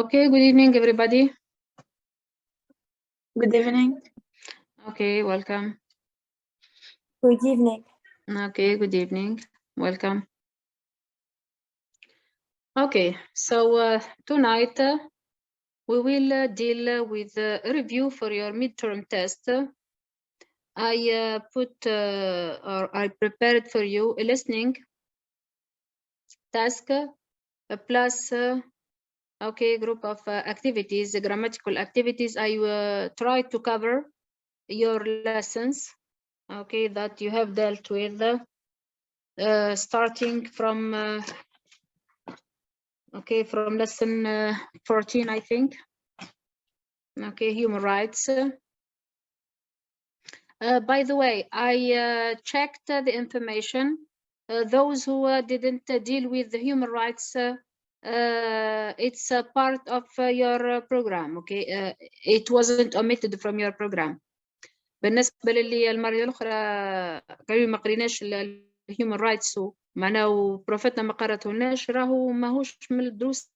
Okay, good evening, everybody. Good evening. Okay, welcome. Good evening. Okay, good evening. Welcome. Okay, so tonight we will deal with a review for your midterm test. I prepared for you a listening task plus okay, group of activities, grammatical activities. I tried to cover your lessons, okay, that you have dealt with, starting from okay, from lesson 14, I think. Okay, human rights. By the way, I checked the information. Those who didn't deal with the human rights, it's a part of your program. Okay, it wasn't omitted from your program. بالنسبة للي المرة الأخرى قالوا ما قريناش الهيومن رايتس معناه وبروفيتنا ما قرأتهولناش، راهو ماهوش من الدروس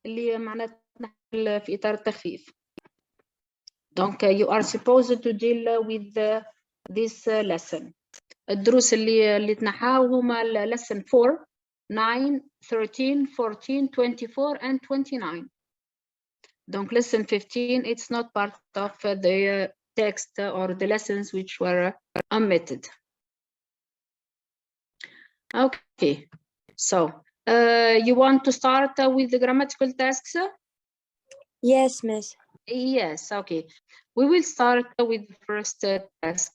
اللي معناتها في إطار التخفيف. Donc you are supposed to deal with this lesson. الدروس اللي تنحاو هما lesson 4 9 13 14 24 and 29. Donc lesson 15 it's not part of the text or the lessons which were omitted. Okay, so you want to start with the grammatical tasks? Yes, miss. Yes, okay. We will start with the first task.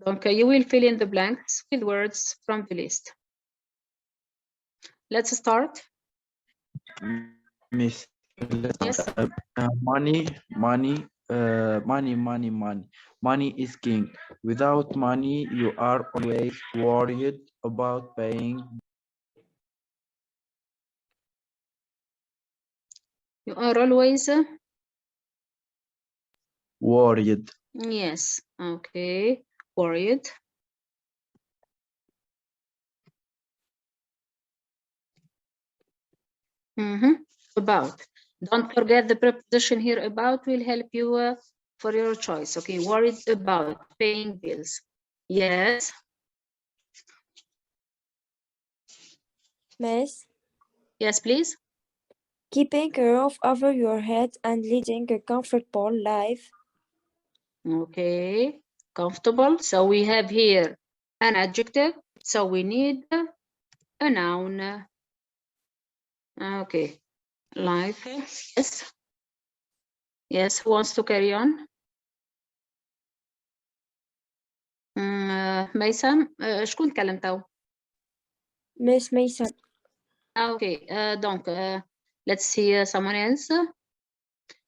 Okay, you will fill in the blanks with words from the list. Let's start. Miss, Yes. money is king. Without money, you are always worried about paying. You are always Worried. yes. Okay, worried. About. Don't forget the preposition here. About will help you for your choice. Okay, worried about paying bills. Yes. Miss, Yes, please. keeping a roof over your head and leading a comfortable life. Okay, comfortable. So we have here an adjective. So we need a noun. Okay, life. Yes. Yes, who wants to carry on? ميسم شكون تكلم تو؟ Miss Mason. Okay, donc let's see someone else.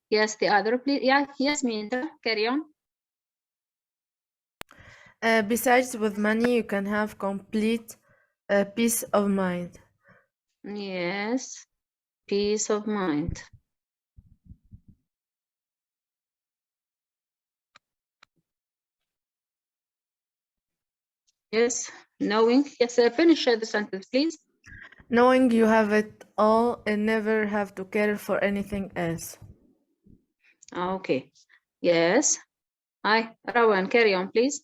Yes, the other, please. Yeah, yes, Minta, carry on. Besides, with money, you can have complete peace of mind. Yes, peace of mind. Yes, knowing. Yes, finish the sentence, please. Knowing you have it all and never have to care for anything else. Okay, yes. Hi, Rawan, carry on, please.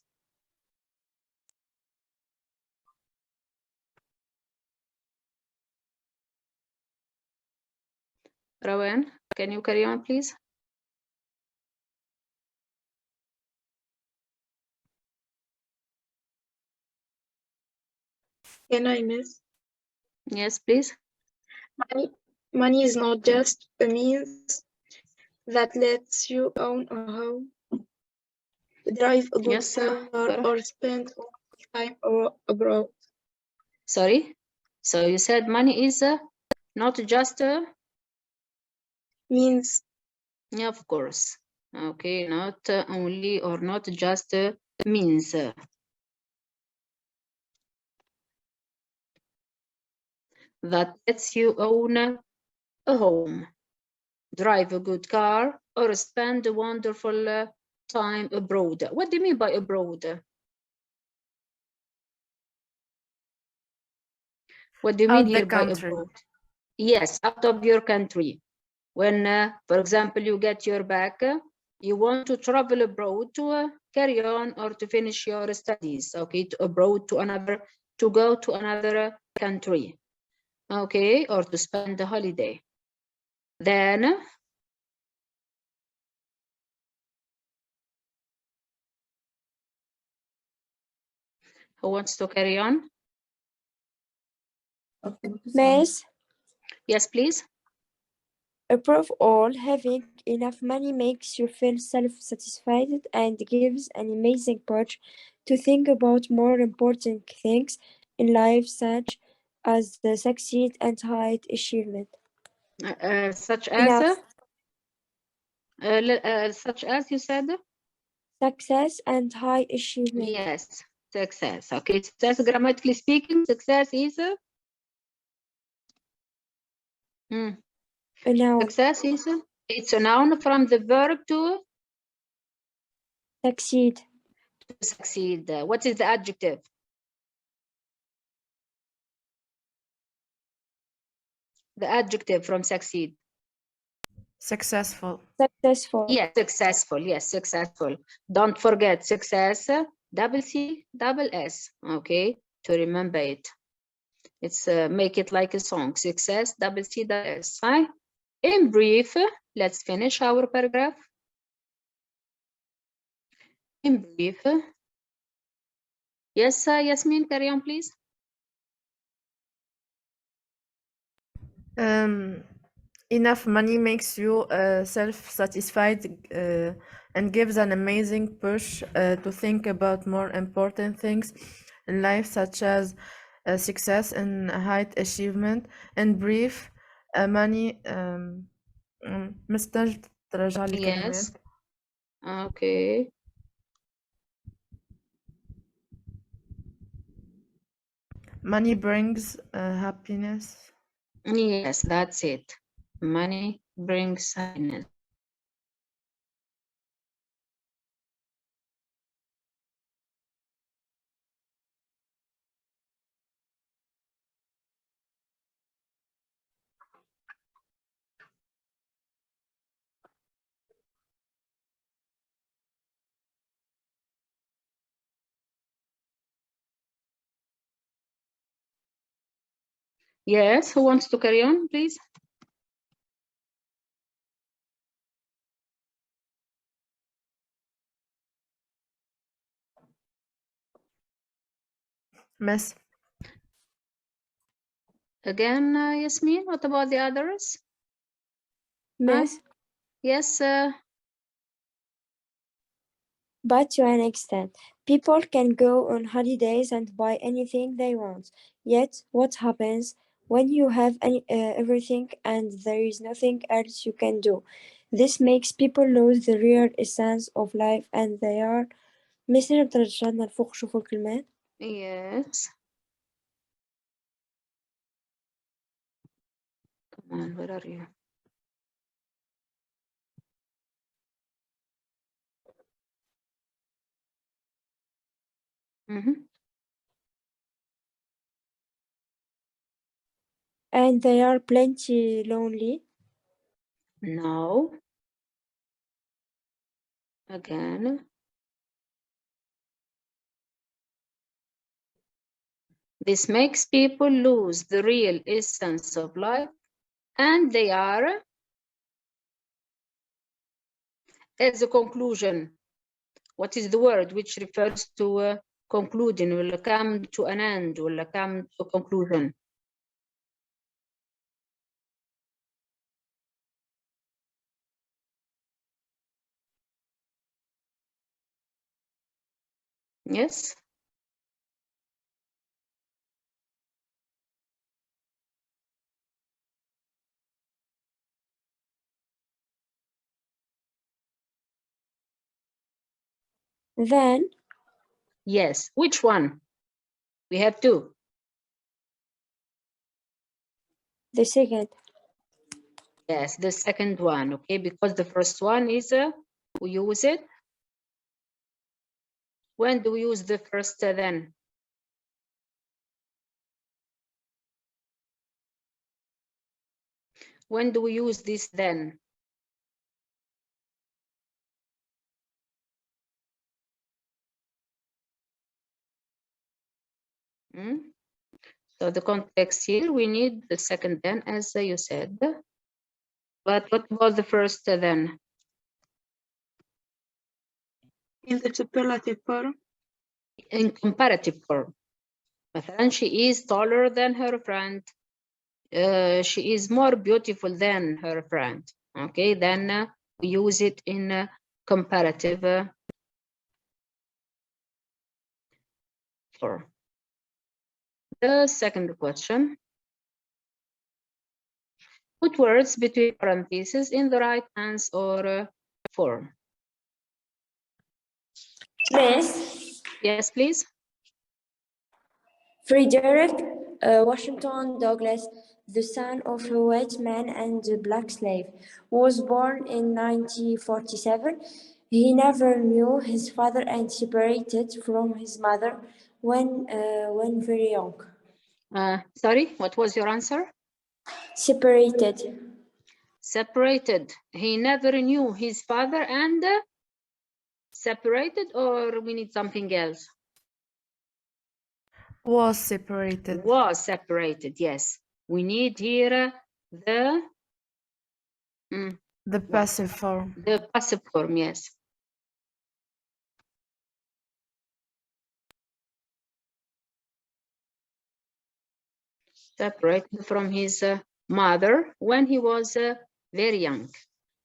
Rawan, can you carry on, please? Can I, miss? Yes, please. Money is not just a means that lets you own a home, drive a good Yes, car, Farah. or spend time abroad. Sorry. So you said money is not just a Means yeah, of course. Okay, not only or not just means. That lets you own a home, drive a good car, or spend a wonderful time abroad. What do you mean by abroad? What do you mean Out the here by country. abroad? Yes, out of your country. When, for example, you get your back, you want to travel abroad to carry on or to finish your studies, okay, to abroad to another, to go to another country, okay, or to spend the holiday. Then, who wants to carry on? Miss, Yes, please. above all, having enough money makes you feel self-satisfied and gives an amazing push to think about more important things in life, such as the succeed and high achievement. Such as, Enough such as you said? success and high achievement. Yes, success. Okay, success, grammatically speaking, success is A noun. success is it's a noun from the verb to Succeed. succeed. What is the adjective? The adjective from succeed. Successful. Successful. Yes, successful. Yes, successful. Don't forget success, double C, double S. Okay, to remember it. It's make it like a song. Success, double C, double S. Right? In brief, let's finish our paragraph. In brief. Yes, Yasmin, carry on, please. Enough money makes you self-satisfied and gives an amazing push to think about more important things in life, such as success and high achievement. In brief, money محتاج تراجع لي كلمات. Yes. Okay. Money brings happiness. Yes, that's it. Money brings happiness. Yes, who wants to carry on, please? Miss. Again, Yasmin, what about the others? Miss. Yes. But to an extent, people can go on holidays and buy anything they want. Yet, what happens when you have everything and there is nothing else you can do? This makes people lose the real essence of life and they are مثل بترجعنا لفوق شوفوا الكلمات. Yes. Come on, where are you? And they are plenty lonely. No. Again. This makes people lose the real essence of life and they are, as a conclusion, what is the word which refers to concluding, will come to an end, will come to conclusion? Yes. Then. Yes. Which one? We have two. The second. Yes, the second one, okay, because the first one is, we use it. When do we use the first then? When do we use this then? So the context here, we need the second then, as you said. But what was the first then? In the superlative form. In comparative form. مثلا, she is taller than her friend. She is more beautiful than her friend. Okay, then we use it in comparative form. The second question. Put words between parentheses in the right answer form. Miss Yes, please. Frederick Washington Douglass, the son of a white man and a black slave, was born in 1947. He never knew his father and separated from his mother when very young. Sorry, what was your answer? Separated. Separated. He never knew his father and separated, or we need something else? Was separated. Was separated, yes. We need here the passive form. The passive form, yes. Separated from his mother when he was very young.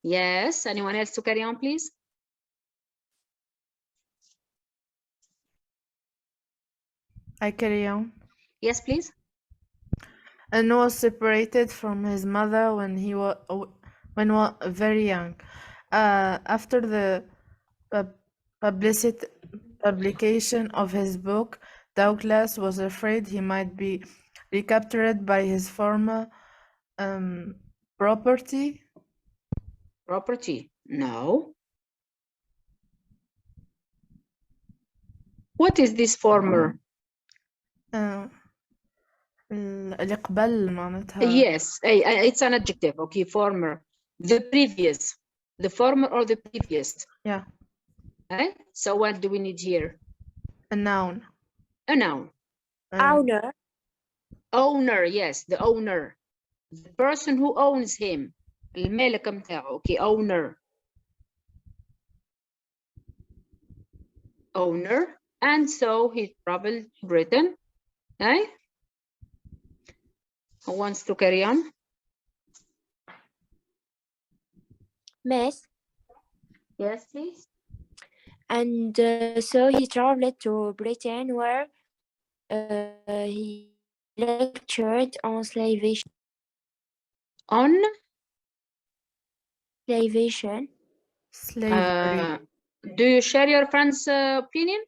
Yes, anyone else to carry on, please? I carry on. Yes, please. And was separated from his mother when he was very young. After the publication of his book, Douglas was afraid he might be recaptured by his former property. Property? No. What is this former? اللي قبل معناتها. Yes, it's an adjective. Okay, former. The previous. The former or the previous. Yeah. Okay? So what do we need here? A noun. A noun. Owner. Owner, yes, the owner. The person who owns him. المالك متاعه. Okay, owner. Owner. And so he traveled to Britain. Okay? Who wants to carry on? Miss. Yes, please. And so he traveled to Britain, where he lectured on slavation. On? Slavation. Slavery. Do you share your friend's opinion?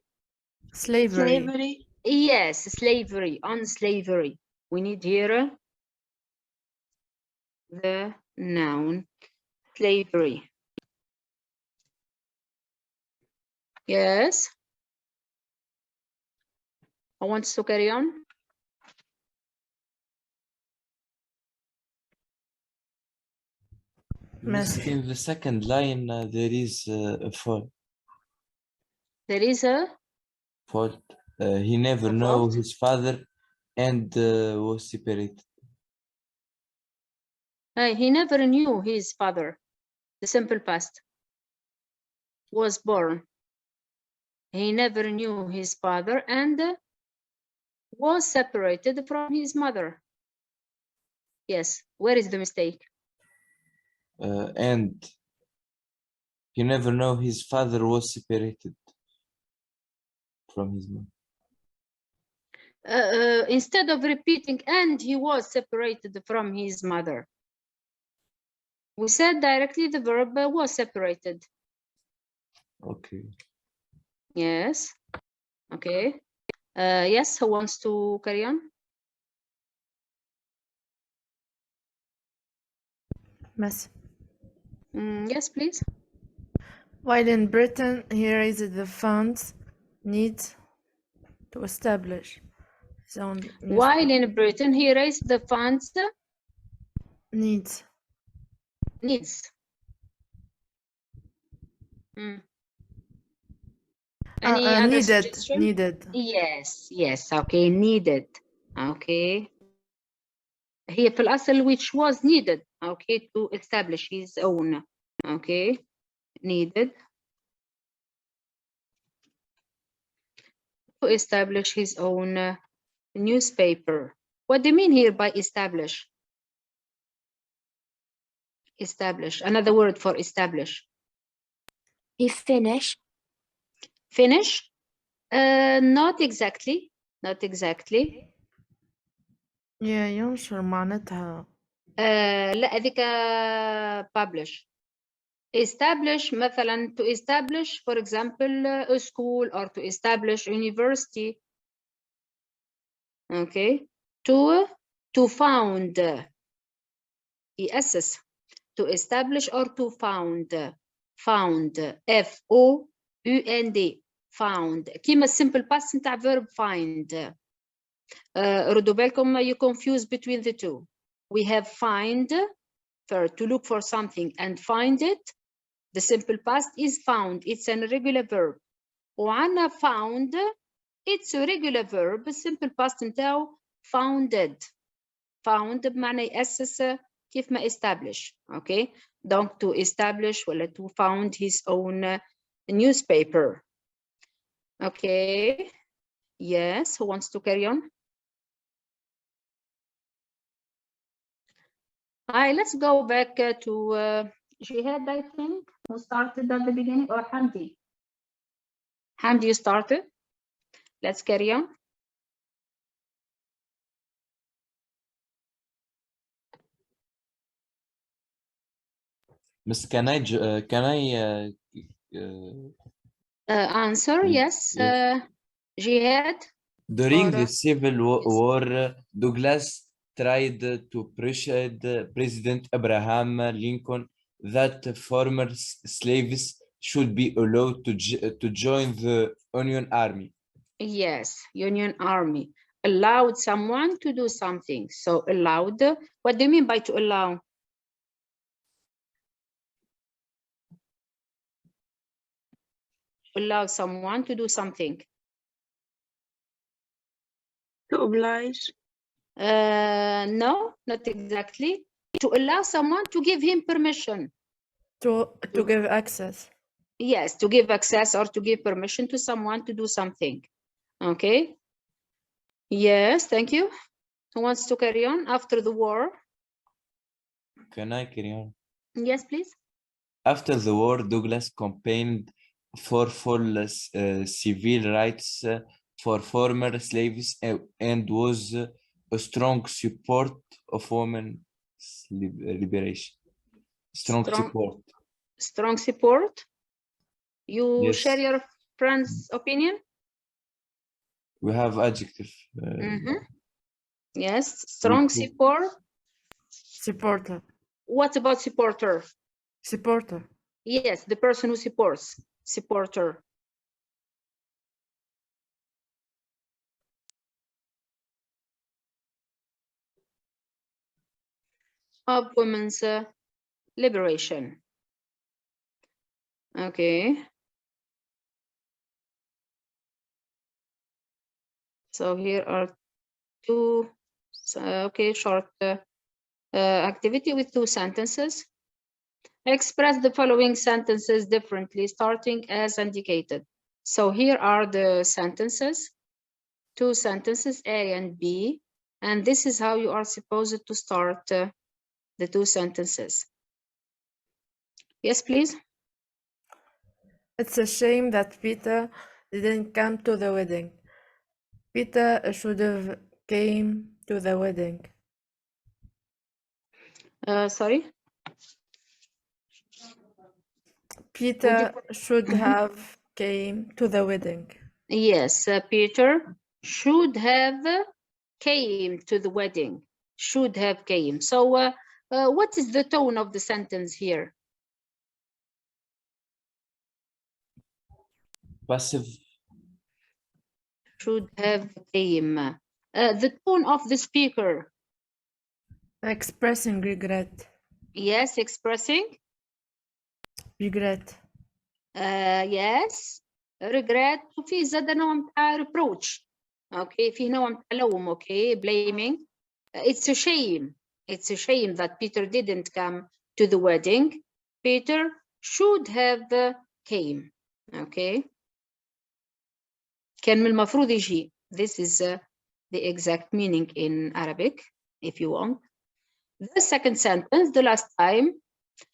Slavery. Yes, slavery. On slavery. We need here the noun slavery. Yes. Who wants to carry on? In the second line, there is a fault. There is a Fault. He never knew his father and was separated. he never knew his father. The simple past. Was born. He never knew his father and was separated from his mother. Yes. Where is the mistake? And he never knew his father was separated from his mother. Instead of repeating and he was separated from his mother, we said directly the verb was separated. Okay. Yes. Okay. Yes, who wants to carry on? Miss. Yes, please. While in Britain, he raised the funds needed to establish his own While in Britain, he raised the funds needs needs. Any other needed. suggestion? Needed. Yes, okay, needed. Okay. هي في الأصل which was needed, okay, to establish his own, okay, needed to establish his own newspaper. What do you mean here by establish? Establish, another word for establish. He finished. Finish? Not exactly, not exactly. ينشر معناتها. لا هذيك publish. Establish مثلا to establish for example a school or to establish university. Okay, to found يأسس to establish or to found F-O-U-N-D found كيما simple past نتاع verb find. ردوا بالكم you confuse between the two. We have find for to look for something and find it. The simple past is found, it's an irregular verb. وعنا found, it's a regular verb, simple past نتاعو founded. Found بمعنى يأسس كيف ما establish. Okay, donc to establish ولا to found his own newspaper. Okay, yes, who wants to carry on? Hi, let's go back to Shahad, I think, who started at the beginning, or Hamdi? Hamdi, you started. Let's carry on. Miss, can I Answer, yes. Jihad. during Or, the Civil yes. War, Douglas tried to persuade President Abraham Lincoln that former slaves should be allowed to join the Union Army. Yes, Union Army allowed someone to do something. So allowed, what do you mean by to allow? Allow someone to do something. To oblige. No, not exactly. To allow someone to give him permission. To give access. Yes, to give access or to give permission to someone to do something. Okay. Yes, thank you. Who wants to carry on after the war? Can I carry on? Yes, please. After the war, Douglas campaigned for full civil rights for former slaves and was a strong support of women's liberation. Strong support. Strong support. You Yes. share your friend's opinion? We have adjective. Yes, strong support. Supporter. What about supporter? Supporter. Yes, the person who supports. Supporter. Of women's liberation. Okay. So here are two, okay, short activity with two sentences. Express the following sentences differently, starting as indicated. So here are the sentences, two sentences, A and B, and this is how you are supposed to start the two sentences. Yes, please. It's a shame that Peter didn't come to the wedding. Peter should have came to the wedding. Sorry? Peter should have came to the wedding. Yes, Peter should have came to the wedding. Should have came. So what is the tone of the sentence here? Passive. Should have came. The tone of the speaker. Expressing regret. Yes, expressing. regret. Yes, regret. وفي زاد نوع متاع reproach. Okay, في نوع متاع لوم. Okay, blaming. It's a shame. It's a shame that Peter didn't come to the wedding. Peter should have came. Okay. كان من المفروض يجي. This is the exact meaning in Arabic, if you want. The second sentence, the last time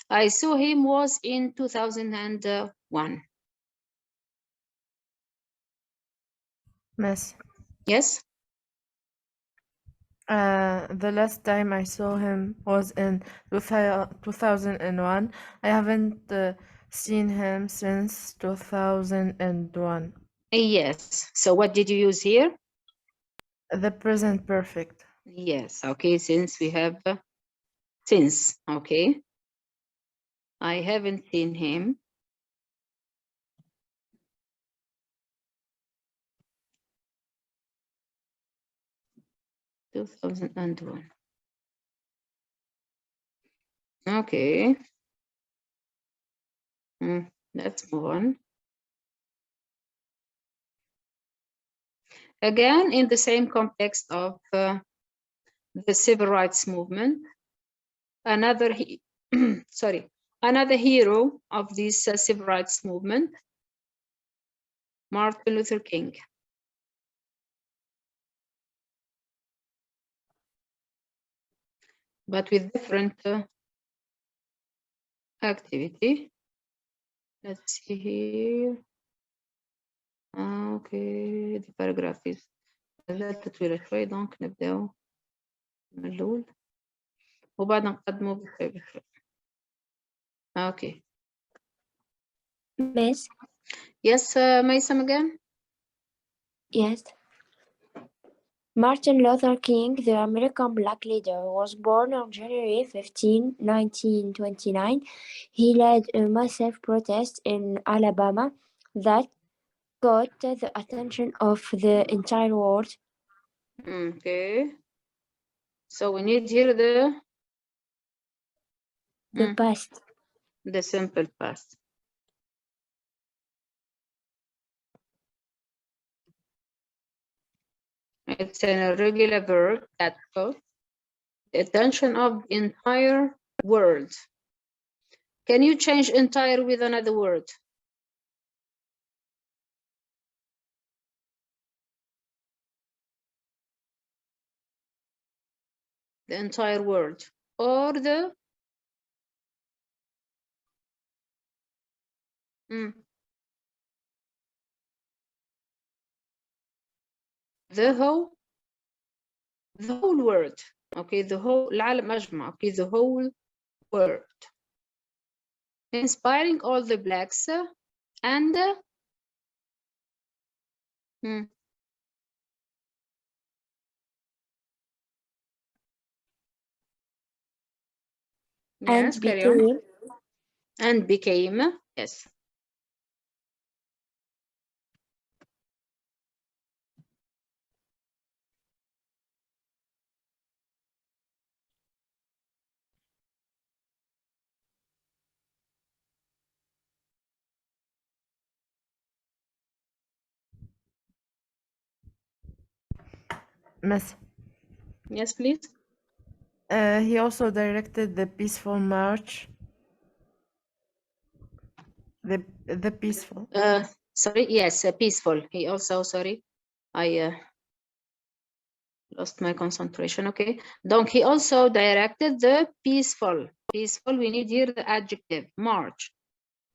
I saw him was in 2001. Miss. Yes? The last time I saw him was in 2001. I haven't seen him since 2001. Yes. So what did you use here? The present perfect. Yes. Okay. Since we have since. Okay. I haven't seen him. Two 2001. Okay. Let's move on. Again, in the same context of the civil rights movement, another hero of this civil rights movement, Martin Luther King. But with different activity. Let's see here. Okay, the paragraph is مازالت طويلة شوي دونك نبداو من الأول وبعد نقدمه بشوي بشوي. Okay. Miss? Yes, Maysam again? Yes. Martin Luther King, the American black leader, was born on January 15, 1929. He led a massive protest in Alabama that got the attention of the entire world. Okay. So we need here the past. The simple past. It's an irregular verb that got the attention of the entire world. Can you change entire with another word? The entire world or the the whole world. Okay, the whole العالم أجمع. Okay, the whole world. Inspiring all the blacks and yes, carry on. And became, yes. Miss. Yes, please. He also directed the peaceful march. The peaceful. Sorry, yes, peaceful. He also, sorry, I lost my concentration. Okay, donc he also directed the peaceful. Peaceful, we need here the adjective, march.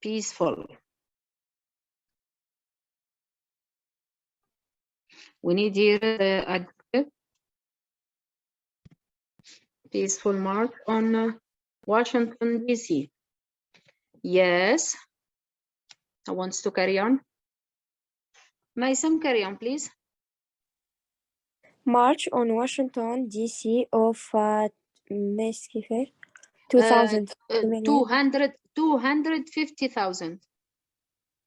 Peaceful. We need here the adjective. Peaceful march on Washington, D.C. Yes. Who wants to carry on? Maysam, carry on, please. March on Washington, D.C. of 250,000.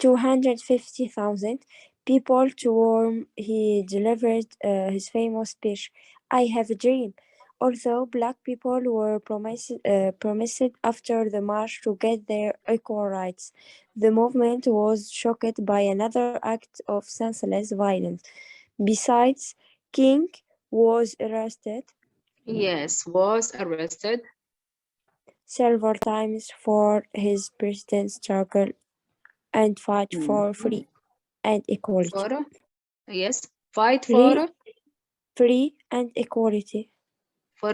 250,000 people to whom he delivered his famous speech, I have a dream. Although black people were promised after the march to get their equal rights, the movement was shocked by another act of senseless violence. Besides, King was arrested Yes, was arrested. several times for his persistent struggle and fight for free and equality. For, yes, fight Free, for free and equality.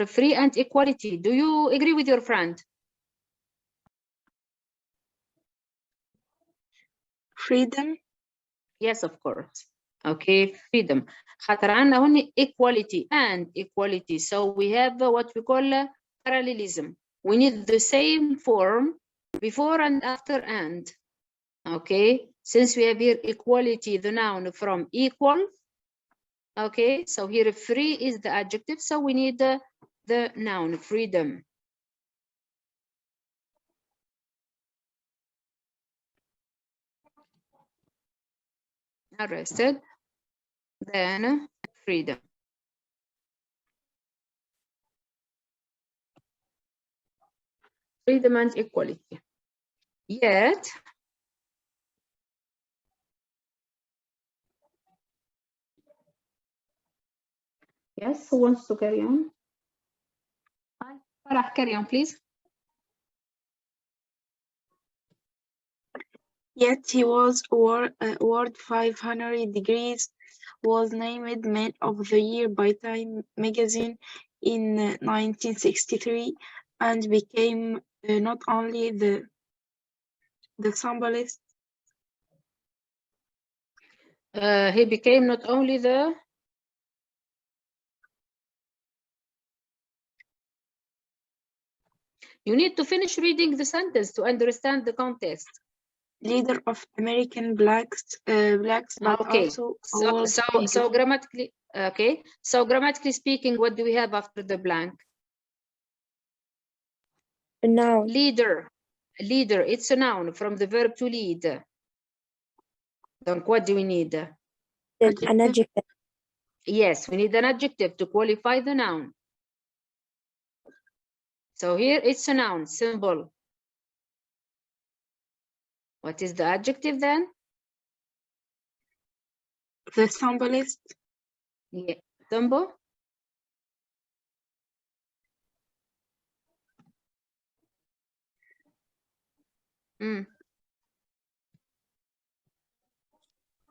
free and equality. Do you agree with your friend? Freedom. Yes, of course. Okay, freedom. خاطر عندنا هون equality and equality. So we have what we call parallelism. We need the same form before and after and. Okay, since we have here equality, the noun from equal. Okay, so here free is the adjective, so we need the noun freedom. Arrested, then freedom. Freedom and equality. Yet, yes, who wants to carry on? Hi, Farah, carry on, please. Yet he was awarded 500 degrees, was named Man of the Year by Time magazine in 1963, and became not only the symbolist. He became not only the you need to finish reading the sentence to understand the context. Leader of American blacks, but Okay, also so grammatically, okay, so grammatically speaking, what do we have after the blank? A noun. Leader, it's a noun from the verb to lead. Donc what do we need? An adjective. Yes, we need an adjective to qualify the noun. So here it's a noun, symbol. What is the adjective then? the symbolist. Yeah, symbol.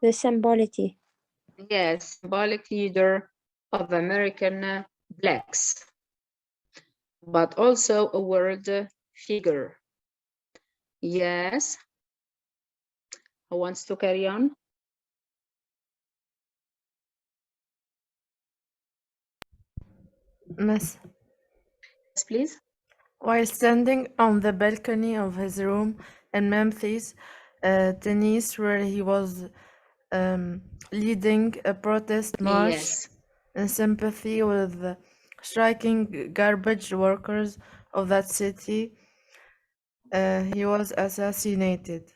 The symbolity. Yes, symbolic leader of American blacks, but also a word figure. Yes. Who wants to carry on? Miss. Yes, please. While standing on the balcony of his room in Memphis, Tennessee, where he was leading a protest march Yes. in sympathy with the striking garbage workers of that city, he was assassinated.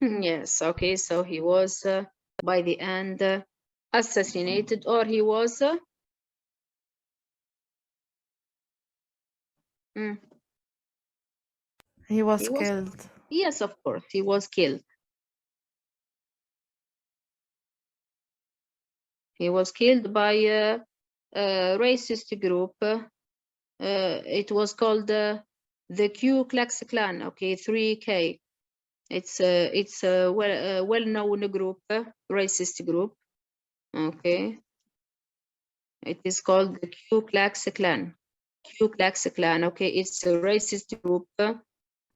Yes. Okay. So he was by the end assassinated, or he was He was killed. Yes, of course, he was killed. He was killed by a racist group. It was called the Ku Klux Klan. Okay, 3K. It's a well-known group, racist group. Okay, it is called the Ku Klux Klan. Ku Klux Klan. Okay, it's a racist group.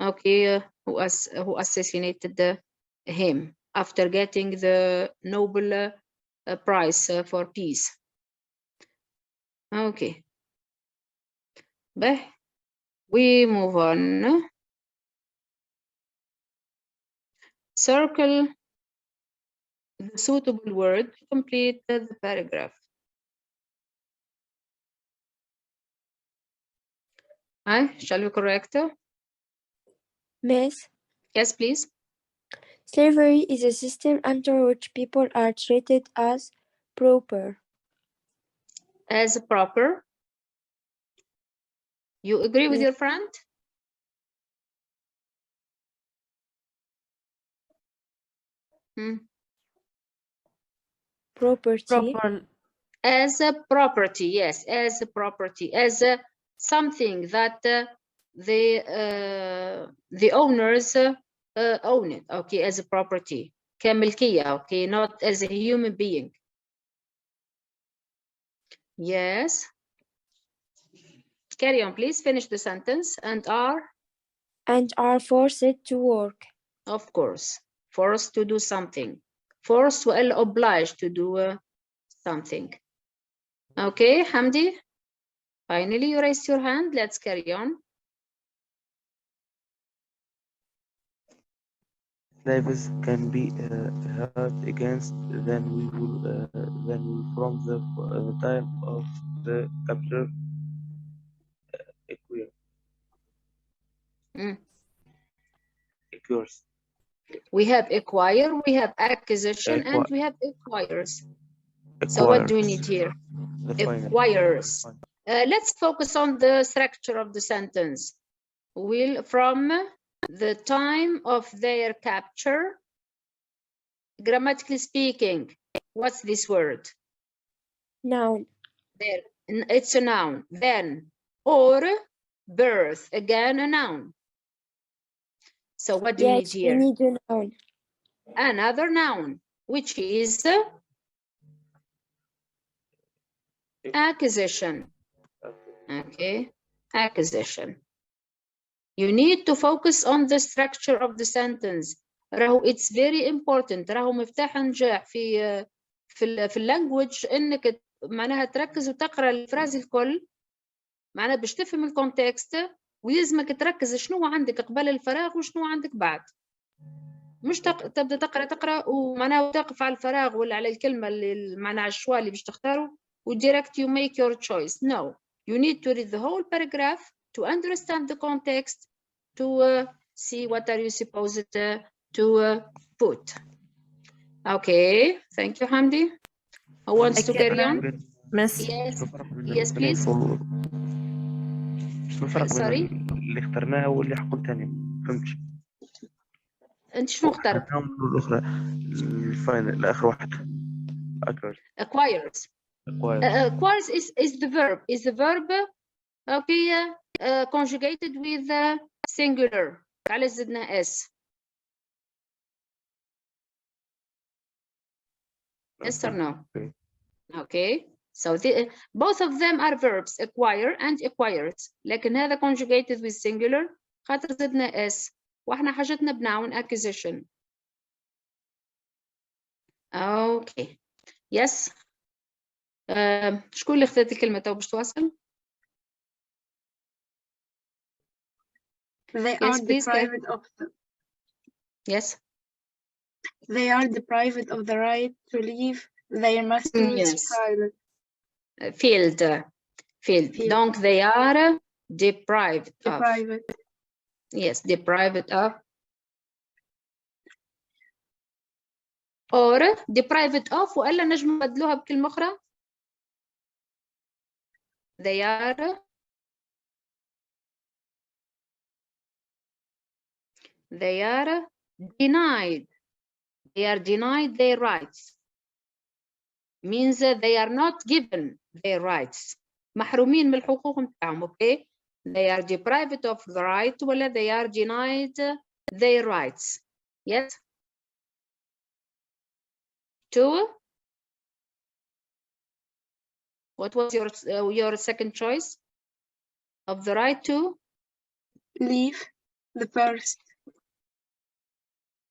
Okay, who assassinated him after getting the Nobel Prize for peace. Okay, but we move on. Circle the suitable word to complete the paragraph. Shall we correct? Miss. Yes, please. Slavery is a system under which people are treated as proper. As proper. You agree with Yes. your friend? Property. As a property, yes, as a property, as a something that the owners own it, okay, as a property. كملكية, okay, not as a human being. Yes. Carry on, please. Finish the sentence. And are forced to work. Of course, forced to do something. Forced ولا obliged to do something. Okay, Hamdi. Finally, you raised your hand. Let's carry on. Slaves can be held against than we from the time of the capture. Acquires. We have acquire, we have acquisition, and we have acquires. So what do we need here? Acquires. Let's focus on the structure of the sentence. Will from the time of their capture. Grammatically speaking, what's this word? Noun. There, it's a noun. Then, or birth, again a noun. So what do we need here? We need a noun. Another noun, which is acquisition. Okay, acquisition. You need to focus on the structure of the sentence. راهو it's very important. راهو مفتاح نجاح في اللانجوج انك معناها تركز وتقرا الفراز الكل معناها باش تفهم الكونتكست ويلزمك تركز شنو عندك قبل الفراغ وشنو عندك بعد. مش تبدا تقرا ومعناها تقف على الفراغ ولا على الكلمه اللي معناها الشوا اللي باش تختاره وديريكت you make your choice. No, you need to read the whole paragraph to understand the context, to see what are you supposed to put. Okay, thank you, Hamdi. Who wants to carry on? Miss. Yes, please. شنو الفرق Sorry? بين اللي اخترناها واللي حقول تاني؟ فهمتش. انت شنو اخترت؟ الأخرى الفاينل الآخر واحد. Acquires. Acquires is the verb. Okay, conjugated with singular. تعال زدنا s. Yes or no? Okay. So both of them are verbs, acquire and acquires. لكن هذا conjugated with singular خاطر زدنا s. واحنا حاجتنا بناون acquisition. Okay. Yes. شكون اللي اخذت الكلمة تو باش تواصل؟ They Yes, are please, deprived of the, Yes. they are deprived of the right to leave their master's Yes. private. Field. Donc they are deprived of. Yes, deprived of. Or deprived of وإلا نجم نبدلوها بكلمة أخرى. They are denied. They are denied their rights. Means that they are not given their rights. محرومين من الحقوق متاعهم. Okay. They are deprived of the right ولا they are denied their rights. Yes. Two. What was your second choice of the right to Leave the first.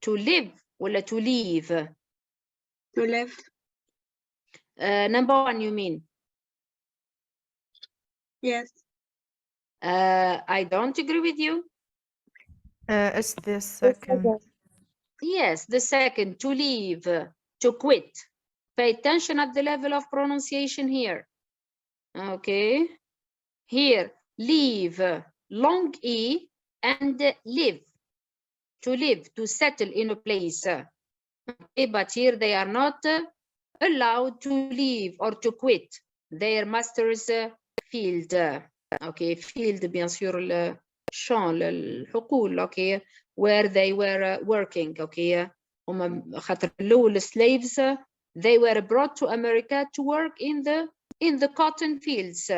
To live ولا to leave? To live. Number one, you mean? Yes. I don't agree with you. It's the second. Yes, the second, to leave, to quit. Pay attention at the level of pronunciation here. Okay. Here, leave, long E, and live. To live, to settle in a place. Okay, but here they are not allowed to leave or to quit their master's field. okay, field bien sûr le champ الحقول okay, where they were working okay. هم خاطر الأول slaves they were brought to America to work in the cotton fields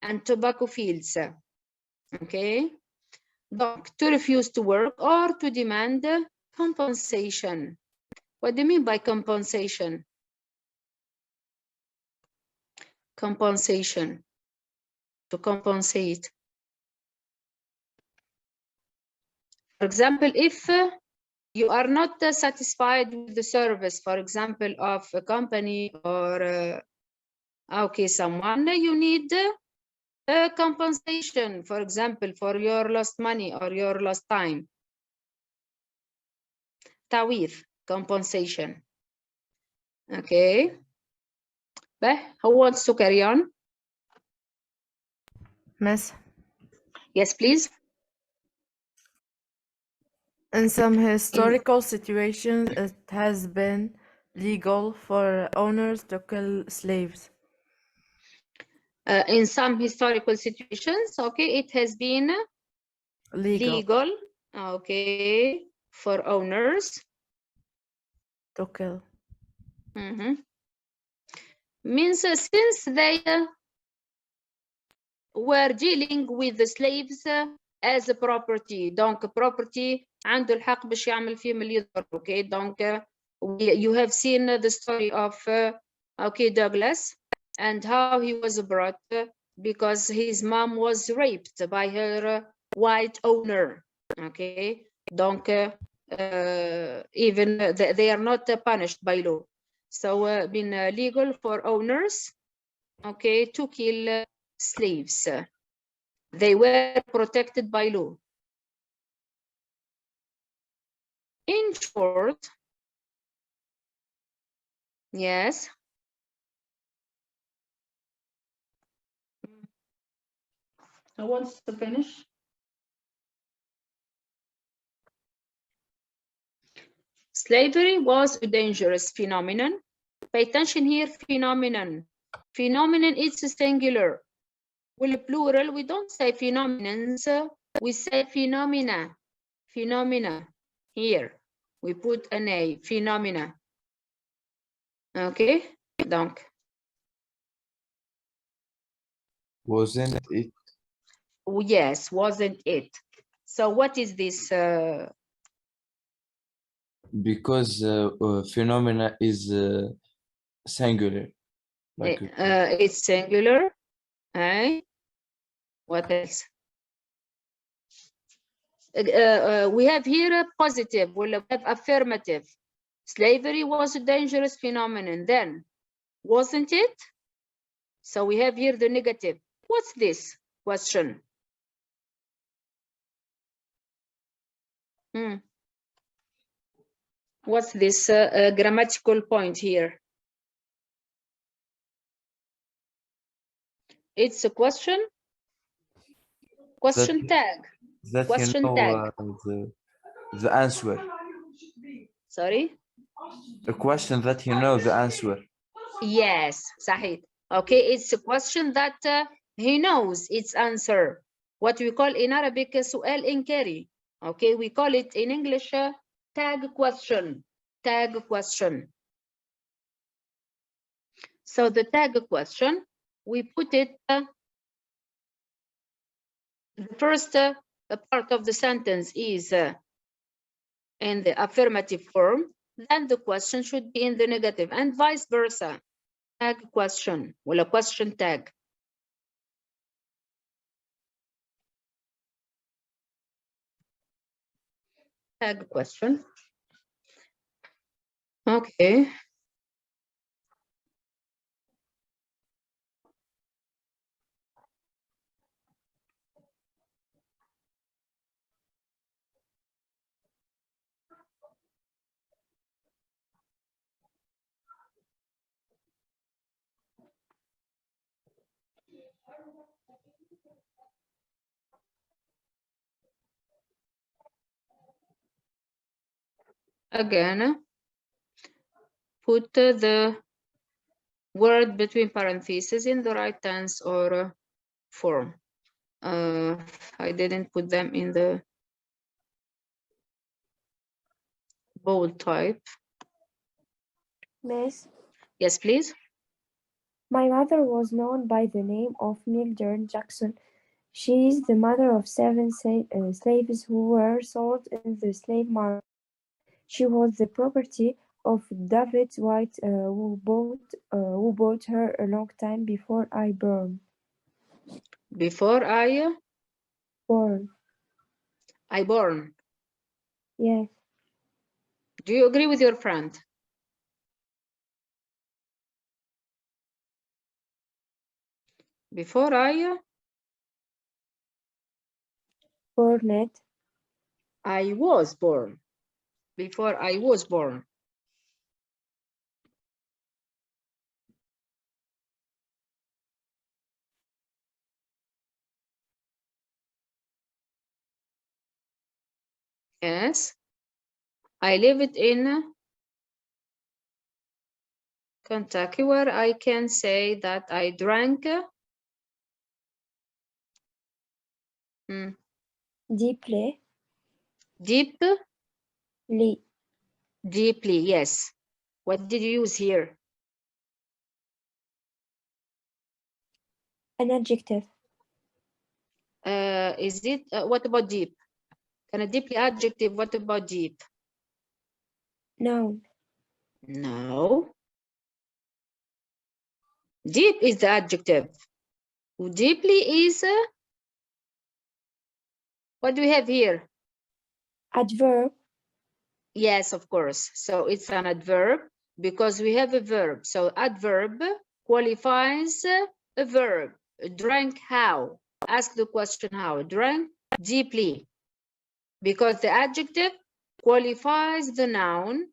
and tobacco fields. Okay, donc to refuse to work or to demand compensation. What do you mean by compensation? Compensation, to compensate. For example, if you are not satisfied with the service, for example, of a company or okay, someone, you need a compensation, for example, for your lost money or your lost time. تعويض, compensation. Okay. Who wants to carry on? Miss, Yes, please. in some historical situations, it has been legal for owners to kill slaves. In some historical situations, okay, it has been legal, okay, for owners to kill. Means since they were dealing with the slaves as a property. Donc property عنده الحق باش يعمل فيهم اللي يضر. Okay, donc you have seen the story of okay, Douglas and how he was brought because his mom was raped by her white owner. Okay, donc even they are not punished by law. So been legal for owners, okay, to kill slaves. They were protected by law. In short, yes. Who wants to finish? Slavery was a dangerous phenomenon. Pay attention here, phenomenon. Phenomenon is singular. Well, plural, we don't say phenomenons, we say phenomena. Phenomena. Here, we put an A, phenomena. Okay, donc. Wasn't it? Oh, yes, wasn't it? So what is this? Because phenomena is singular. Like it's singular. What else? We have here a positive, we have affirmative. Slavery was a dangerous phenomenon then, wasn't it? So we have here the negative. What's this question? What's this grammatical point here? It's a question. Question tag. That question you know, tag. The answer. Sorry? A question that you know the answer. Yes, Sahid. Okay, it's a question that he knows its answer. What we call in Arabic سؤال إنكاري. Okay, we call it in English tag question. Tag question. So the tag question, we put it the first part of the sentence is in the affirmative form, then the question should be in the negative, and vice versa. Tag question, well, a question tag. Tag question. Okay. Again, put the word between parentheses in the right tense or form. I didn't put them in the bold type. Miss, Yes, please. my mother was known by the name of Mildred Jackson. She is the mother of 7 slaves who were sold in the slave market. She was the property of David White, who bought her a long time before I born. Before I Born, born. yes. Do you agree with your friend? Before I Born it. I was born. Before I was born. Yes. I lived in Kentucky, where I can say that I drank Deeply. Deeply, yes. What did you use here? An adjective. Is it, what about deep? Can a deeply adjective, what about deep? Noun. No. Deep is the adjective. Deeply is, what do we have here? Adverb. Yes, of course. So it's an adverb because we have a verb. So adverb qualifies a verb. Drank how? Ask the question how. Drank deeply. Because the adjective qualifies the noun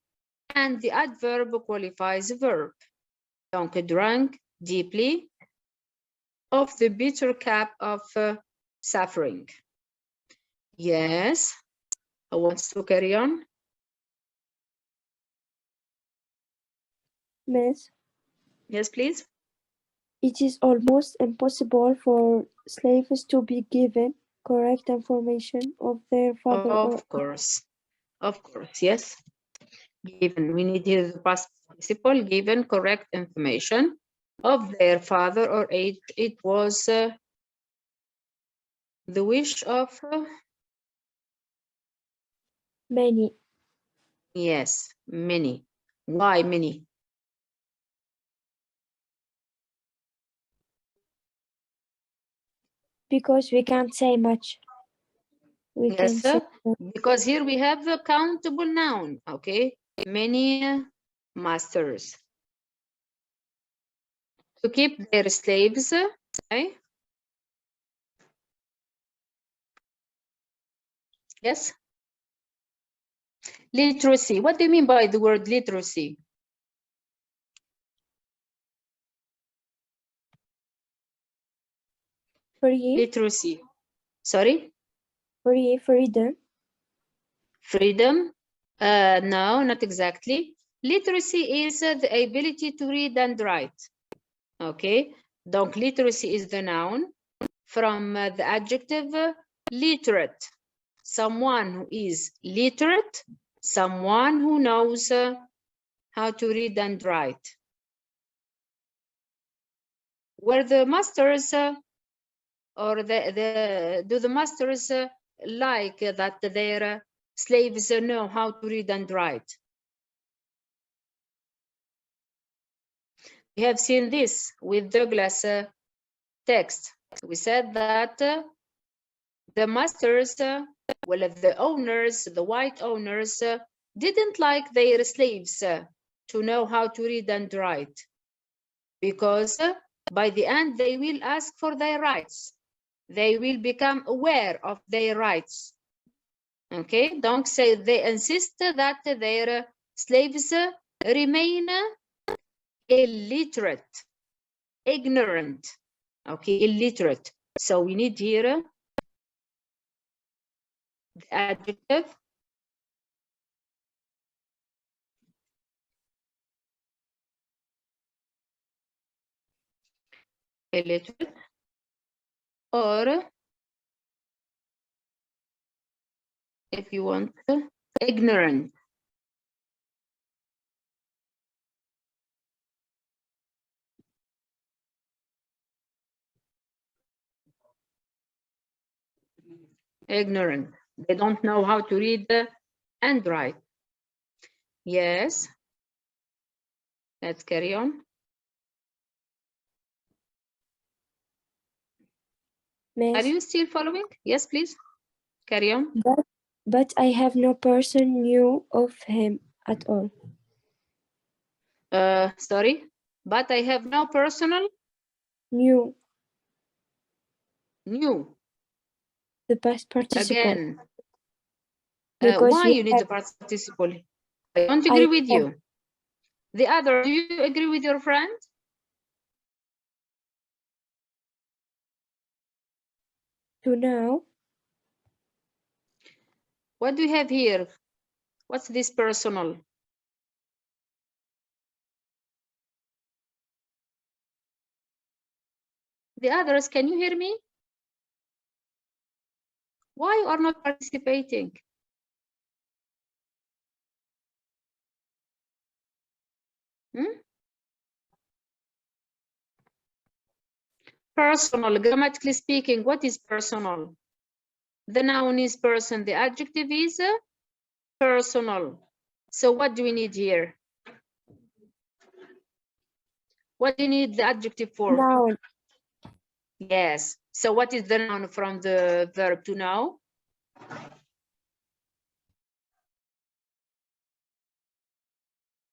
and the adverb qualifies the verb. Donc, drank deeply of the bitter cup of suffering. Yes. Who wants to carry on? Miss, Yes, please. it is almost impossible for slaves to be given correct information of their father or Of course, yes. Given, we need here the past participle, given correct information of their father or age. It was the wish of many. yes, many. Why many? Because we can't say much. We can Yes, say because here we have a countable noun, okay? Many masters to keep their slaves, okay? Yes. Literacy. What do you mean by the word literacy? free. Literacy. Sorry? Freedom. Freedom? No, not exactly. Literacy is the ability to read and write. Okay, donc literacy is the noun from the adjective literate. Someone who is literate, someone who knows how to read and write. Were the masters or do the masters like that their slaves know how to read and write? We have seen this with Douglas text. We said that the masters, well, the owners, the white owners, didn't like their slaves to know how to read and write, because by the end they will ask for their rights. They will become aware of their rights. Okay, donc say they insist that their slaves remain illiterate, ignorant. Okay, illiterate. So we need here the adjective illiterate or if you want. Ignorant. Ignorant. They don't know how to read and write. Yes. Let's carry on. Are Miss, you still following? Yes, please. Carry on. but I have no person knew of him at all. Sorry, but I have no personal Knew, new. the past participle. Again, Because why we you need the have- participle? I don't agree with have- you. The other, do you agree with your friend? To know, What do you have here? What's this personal? The others, can you hear me? Why you are not participating? Personal, grammatically speaking, what is personal? The noun is person, the adjective is personal. So what do we need here? What do you need the adjective for? noun, Yes. So what is the noun from the verb to know?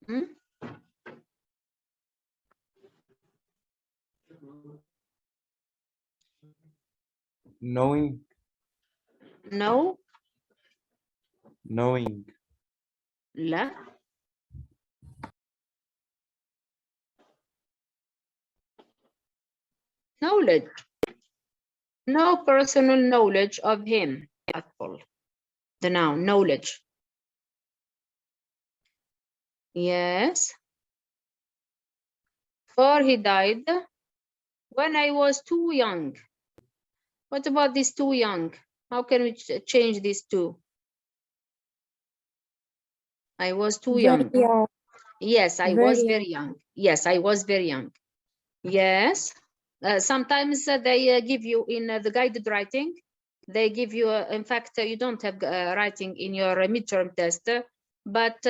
Hmm? Knowing. No. Knowing. لا. Knowledge. No personal knowledge of him at all. The noun, knowledge. Yes. For he died when I was too young. What about this too young? How can we change these two? I was too young. very young, Yes, I very was young. very young. Yes, I was very young. Yes. Sometimes they give you in the guided writing, they give you, in fact, you don't have writing in your midterm test, but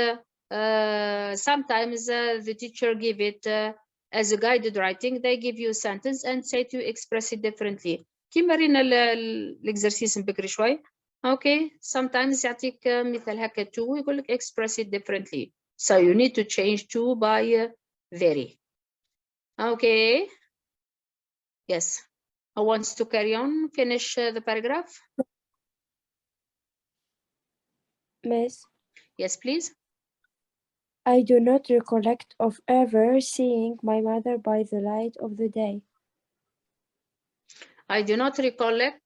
sometimes the teacher give it as a guided writing. They give you a sentence and say to express it differently. كيما رينا الاكزرسيس بكري شوي. Okay, sometimes يعطيك مثال هكا to يقول لك express it differently. So you need to change to by very. Okay. Yes. Who wants to carry on, finish the paragraph? Miss, Yes, please. I do not recollect of ever seeing my mother by the light of the day. I do not recollect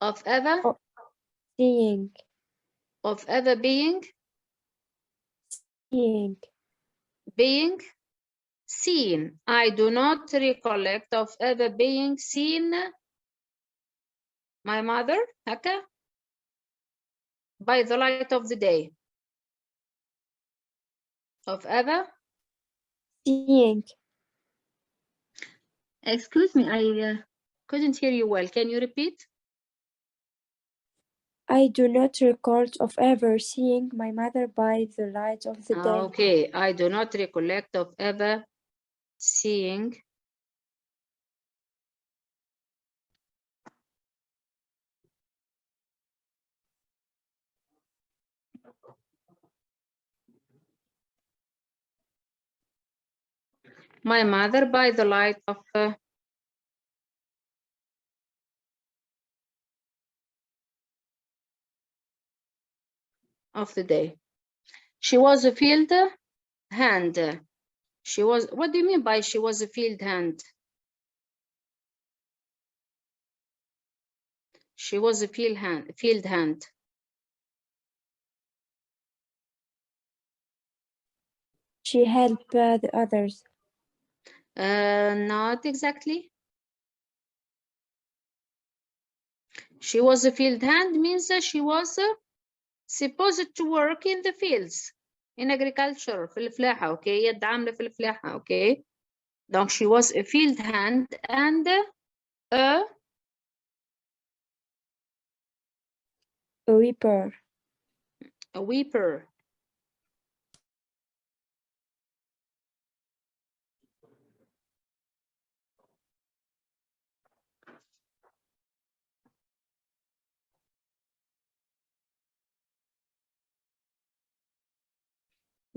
of ever Seeing, being seen. I do not recollect of ever being seen my mother هكا by the light of the day. Of ever. seeing, Excuse me, I couldn't hear you well. Can you repeat? I do not recall of ever seeing my mother by the light of the day. Okay, I do not recollect of ever seeing my mother by the light of the day. She was a field hand. She was, what do you mean by she was a field hand? She was a field hand. She helped the others. Not exactly. She was a field hand means she was supposed to work in the fields in agriculture في الفلاحة. Okay, يد عاملة في الفلاحة. Okay, donc she was a field hand and a weeper. A weeper.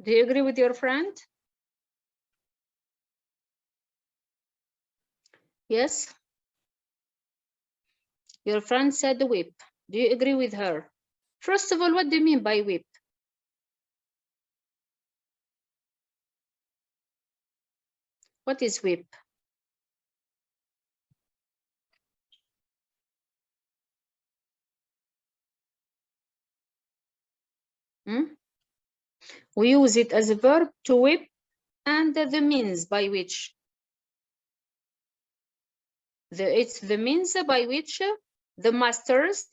Do you agree with your friend? Yes. Your friend said whip. Do you agree with her? First of all, what do you mean by whip? What is whip? We use it as a verb to whip and the means by which. It's the means by which the masters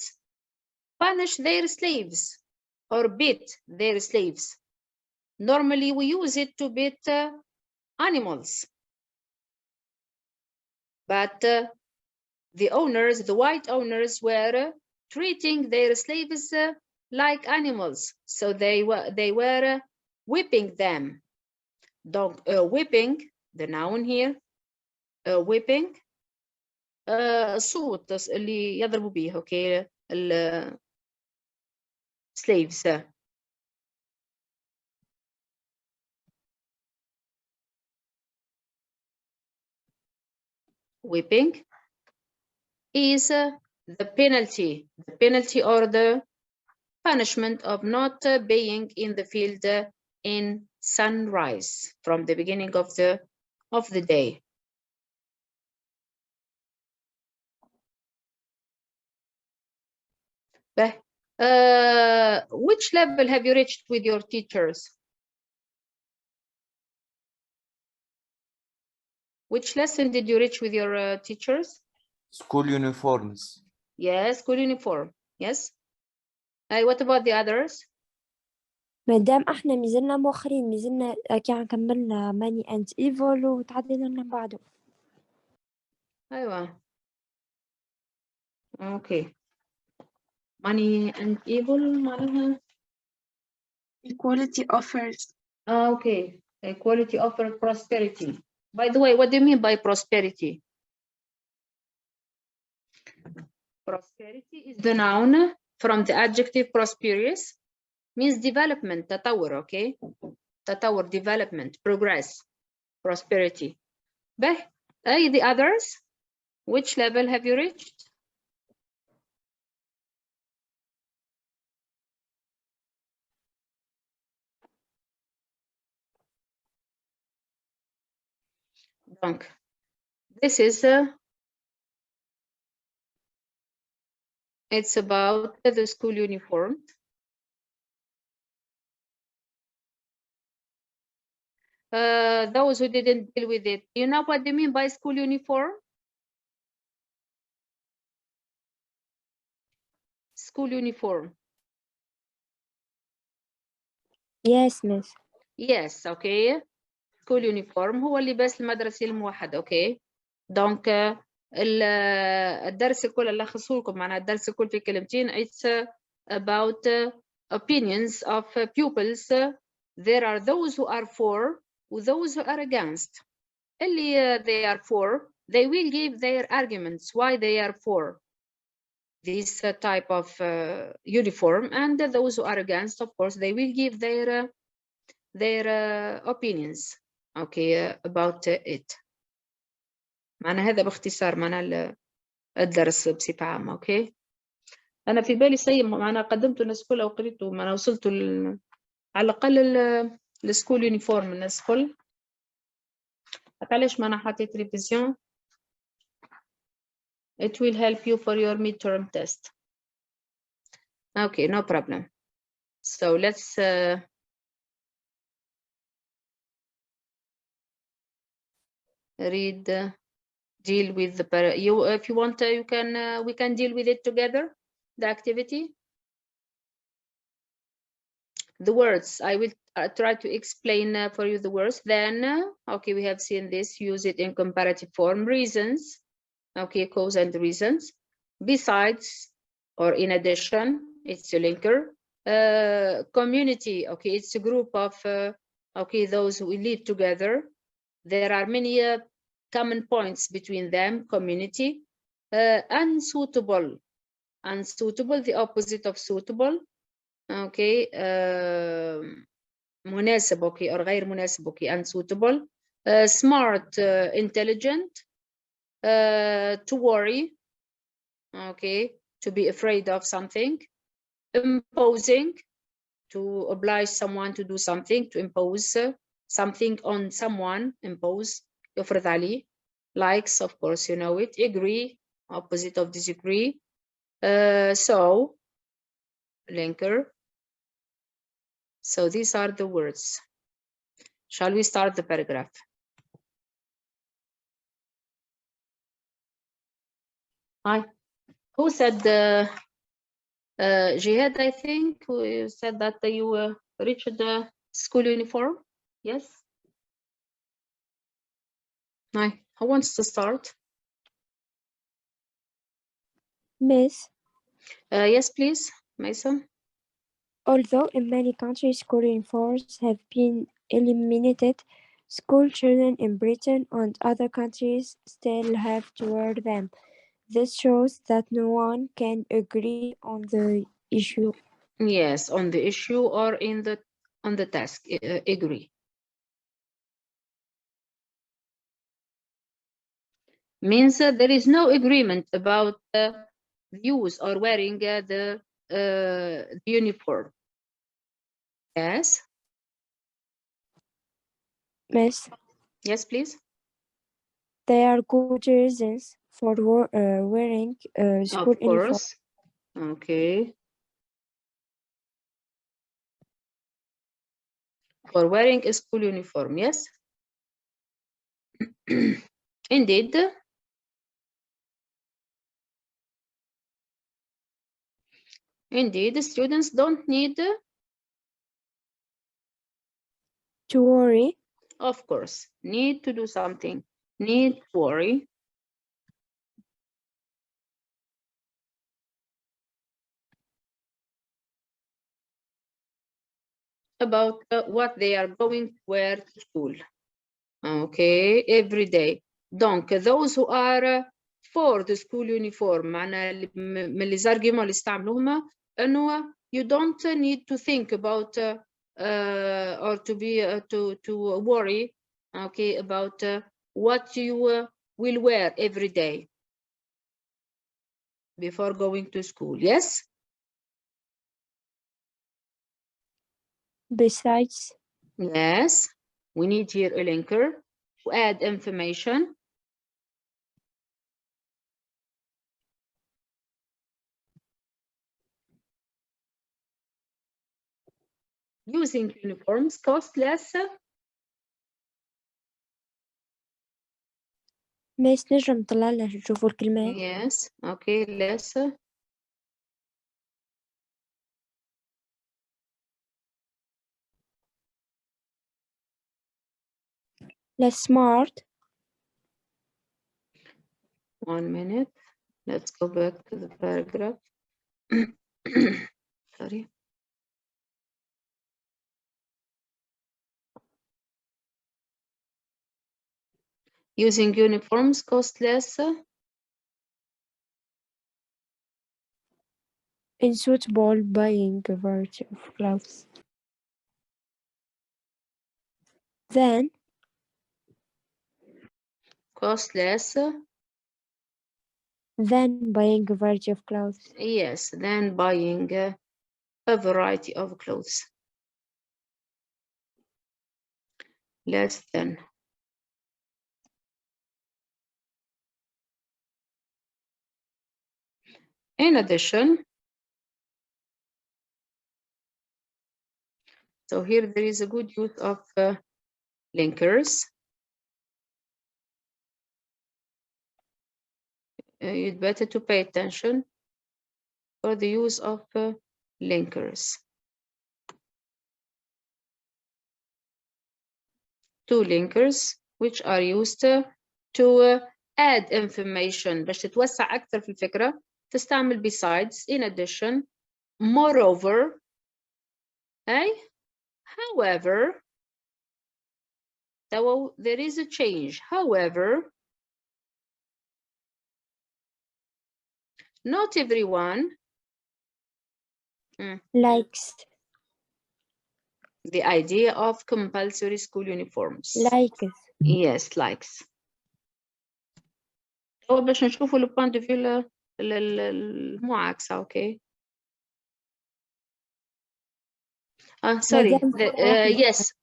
punish their slaves or beat their slaves. Normally, we use it to beat animals. But the owners, the white owners, were treating their slaves like animals. So they were whipping them. Whipping, the noun here, whipping, صوت اللي يضربوا بيه. Okay, slaves. Whipping is the penalty or the punishment of not being in the field in sunrise from the beginning of the day. Which level have you reached with your teachers? Which lesson did you reach with your teachers? School uniforms. Yes, school uniform. Yes. What about the others? مادام احنا مازلنا مؤخرين مازلنا كي كملنا ماني انت ايفول وتعدينا من بعده. أيوة. Okay. Money and evil معناها equality offers. Okay. Equality offers prosperity. By the way, what do you mean by prosperity? Prosperity is the noun from the adjective prosperous, means development, تطور. Okay, تطور, development, progress, prosperity. But the others, which level have you reached? Donc, this is it's about the school uniform. Those who didn't deal with it, you know what they mean by school uniform? School uniform. Yes, miss. Yes, okay. School uniform هو اللباس المدرسي الموحد. Okay. Donc الدرس الكل اللي أخصه لكم معناها الدرس الكل في كلمتين. It's about opinions of pupils. There are those who are for those who are against. اللي they are for, they will give their arguments why they are for this type of uniform, and those who are against, of course, they will give their opinions. Okay, about it. معنى هذا باختصار معنى الدرس بصفة عامة. اوكي. انا في بالي شيء معنى قدمته الناس كلها وقريته معنى وصلت على الاقل السكول يونيفورم الناس كل. علاش معنى حطيت ريفيزيون. It will help you for your midterm test. Okay, no problem. So let's read deal with the if you want, you can we can deal with it together, the activity. The words, I will try to explain for you the words. Then, okay, we have seen this, use it in comparative form. Reasons, okay, cause and reasons. Besides, or in addition, it's a linker. Community, okay, it's a group of, okay, those who live together. There are many common points between them, community. Unsuitable, unsuitable, the opposite of suitable. Okay, مناسب, okay, or غير مناسب, okay, unsuitable. Smart, intelligent. To worry, okay, to be afraid of something. Imposing, to oblige someone to do something, to impose something on someone, impose, يفرض عليه. Likes, of course, you know it. Agree, opposite of disagree. So, linker. So these are the words. Shall we start the paragraph? Hi. Who said Jihad, I think, who said that you reached the school uniform? Yes? Hi. Who wants to start? Miss, Yes, please, Mason. although in many countries school uniforms have been eliminated, school children in Britain and other countries still have to wear them. This shows that no one can agree on the issue. Yes, on the issue or in the on the task. Agree. Means there is no agreement about the use or wearing the uniform. Yes. Miss, Yes, please. there are good reasons for wearing school Of uniform. course. Okay. For wearing a school uniform, yes. Indeed. Indeed, the students don't need To worry, of course, need to do something, need to worry about what they are going to wear to school. Okay, every day. Donc, those who are for the school uniform, معناها من les arguments اللي استعملوهم انه you don't need to think about or to be to worry, okay, about what you will wear every day before going to school. Yes. besides, Yes, we need here a linker to add information. Using uniforms cost less. Miss نجم نطلع لنا نشوفوا الكلمات. Yes, okay, less. Less smart, 1 minute. Let's go back to the paragraph. Sorry. Using uniforms cost less. unsuitable buying a variety of clothes. Then, Cost less. than buying a variety of clothes. Yes, than buying a variety of clothes. Less than. In addition, so here there is a good use of linkers. you'd better to pay attention for the use of linkers. Two linkers which are used to add information باش تتوسع أكثر في الفكرة. تستعمل besides, in addition, moreover, أي however. So there is a change. However, not everyone likes. The idea of compulsory school uniforms. Likes. Yes, likes. هو باش نشوفوا le point de vue المعاكسة. Okay. Sorry.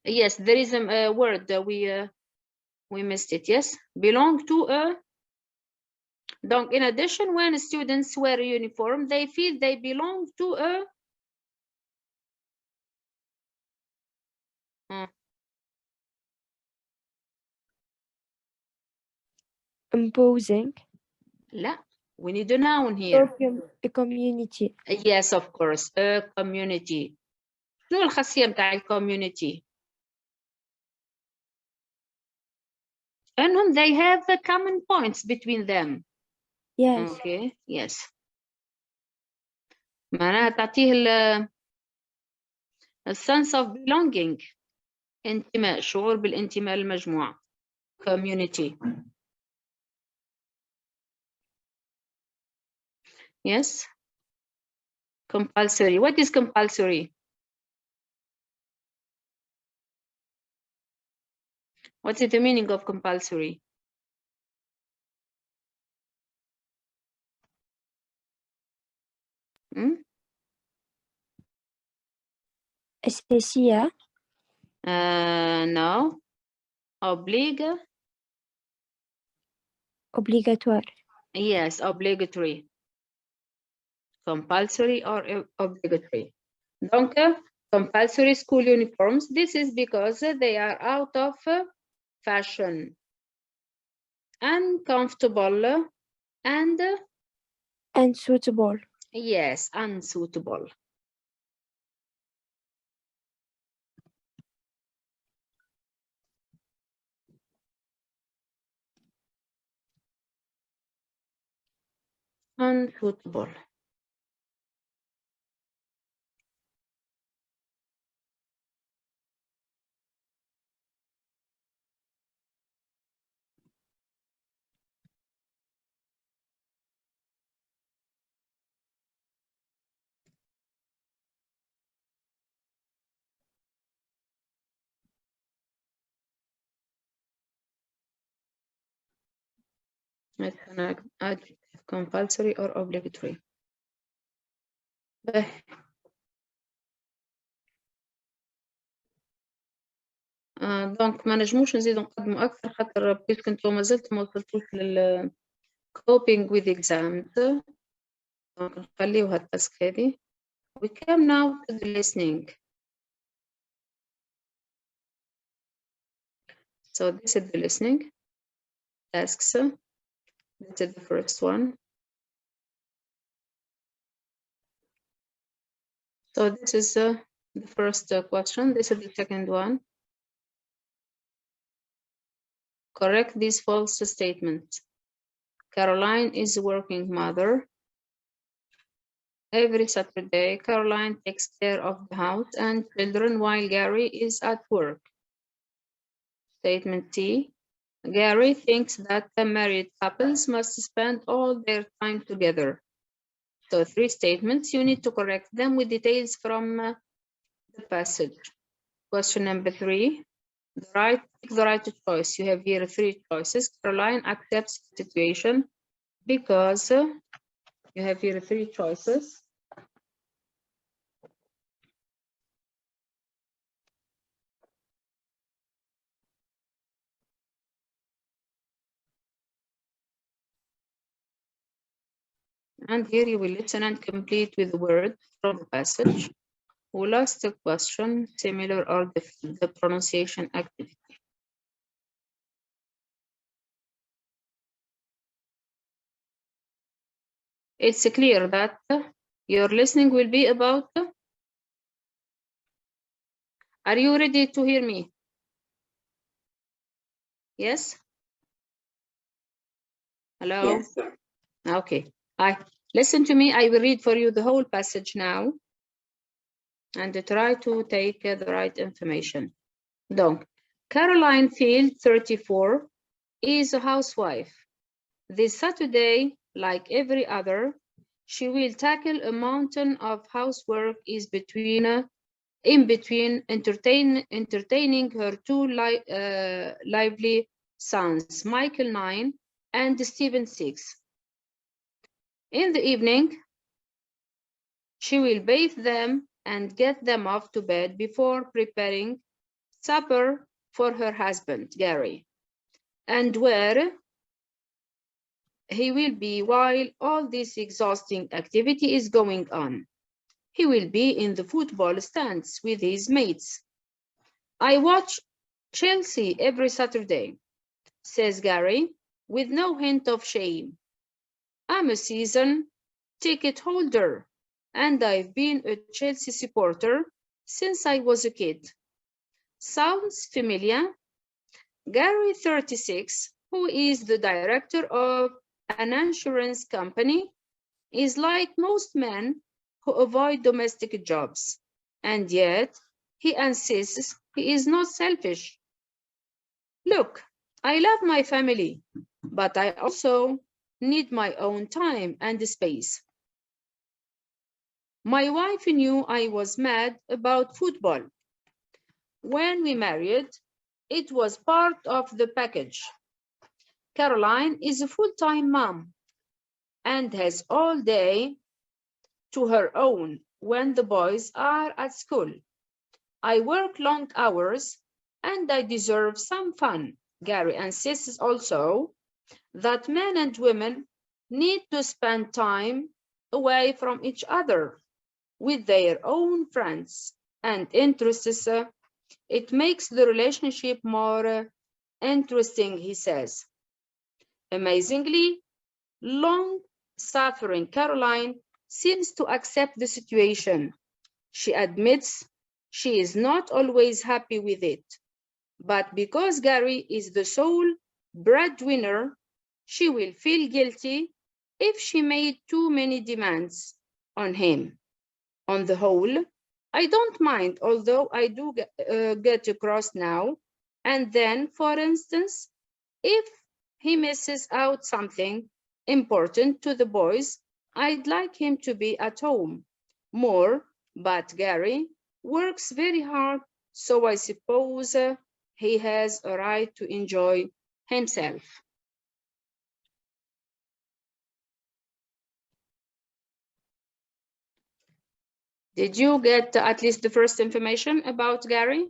Yes, there is a word that we missed it. Yes, belong to a. Donc, in addition, when students wear a uniform, they feel they belong to a. Imposing. لا, we need a noun here. A community. Yes, of course, a community. شنو الخاصية متاع الكوميونيتي؟ أنهم they have the common points between them. Yes. Okay, yes. معناها تعطيه a sense of belonging. انتماء, شعور بالانتماء للمجموعة. Community. Yes. Compulsory. What is compulsory? What is the meaning of compulsory? أساسية. No. Obligatoire. Yes, obligatory. Compulsory or obligatory. Donc, compulsory school uniforms, this is because they are out of fashion, uncomfortable, and unsuitable. Yes, unsuitable. Unsuitable. Adjective, compulsory or obligatory. دونك ما نجموش نزيدو نقدمو أكثر خاطر بيسك انتو مازلتو ما وصلتوش لل coping with exams. دونك نخليو هالتاسك هذي. We come now to the listening. So this is the listening tasks. This is the first one. So this is the first question. This is the second one. Correct these false statements. Caroline is a working mother. Every Saturday, Caroline takes care of the house and children while Gary is at work. Statement T. Gary thinks that the married couples must spend all their time together. So 3 statements, you need to correct them with details from the passage. Question number 3. The right choice. You have here 3 choices. Caroline accepts the situation because you have here 3 choices. And here you will listen and complete with the word from the passage. Last question, similar or the pronunciation activity. It's clear that your listening will be about. Are you ready to hear me? Yes? Hello? Yes. Okay. Hi. Listen to me. I will read for you the whole passage now and try to take the right information. Donc, Caroline Field, 34, is a housewife. This Saturday, like every other, she will tackle a mountain of housework in between entertaining her two lively sons, Michael 9 and Stephen 6. In the evening, she will bathe them and get them off to bed before preparing supper for her husband, Gary, and where he will be while all this exhausting activity is going on. He will be in the football stands with his mates. I watch Chelsea every Saturday, says Gary, with no hint of shame. I'm a season ticket holder, and I've been a Chelsea supporter since I was a kid. Sounds familiar? Gary, 36, who is the director of an insurance company, is like most men who avoid domestic jobs, and yet he insists he is not selfish. Look, I love my family, but I also need my own time and space. My wife knew I was mad about football. When we married, it was part of the package. Caroline is a full-time mom and has all day to her own when the boys are at school. I work long hours and I deserve some fun. Gary insists also that men and women need to spend time away from each other with their own friends and interests. It makes the relationship more interesting, he says. Amazingly, long-suffering Caroline seems to accept the situation. She admits she is not always happy with it, but because Gary is the sole breadwinner, she will feel guilty if she made too many demands on him. On the whole, I don't mind, although I do get across now and then. For instance, if he misses out something important to the boys, I'd like him to be at home more, but Gary works very hard, so I suppose he has a right to enjoy himself. Did you get at least the first information about Gary?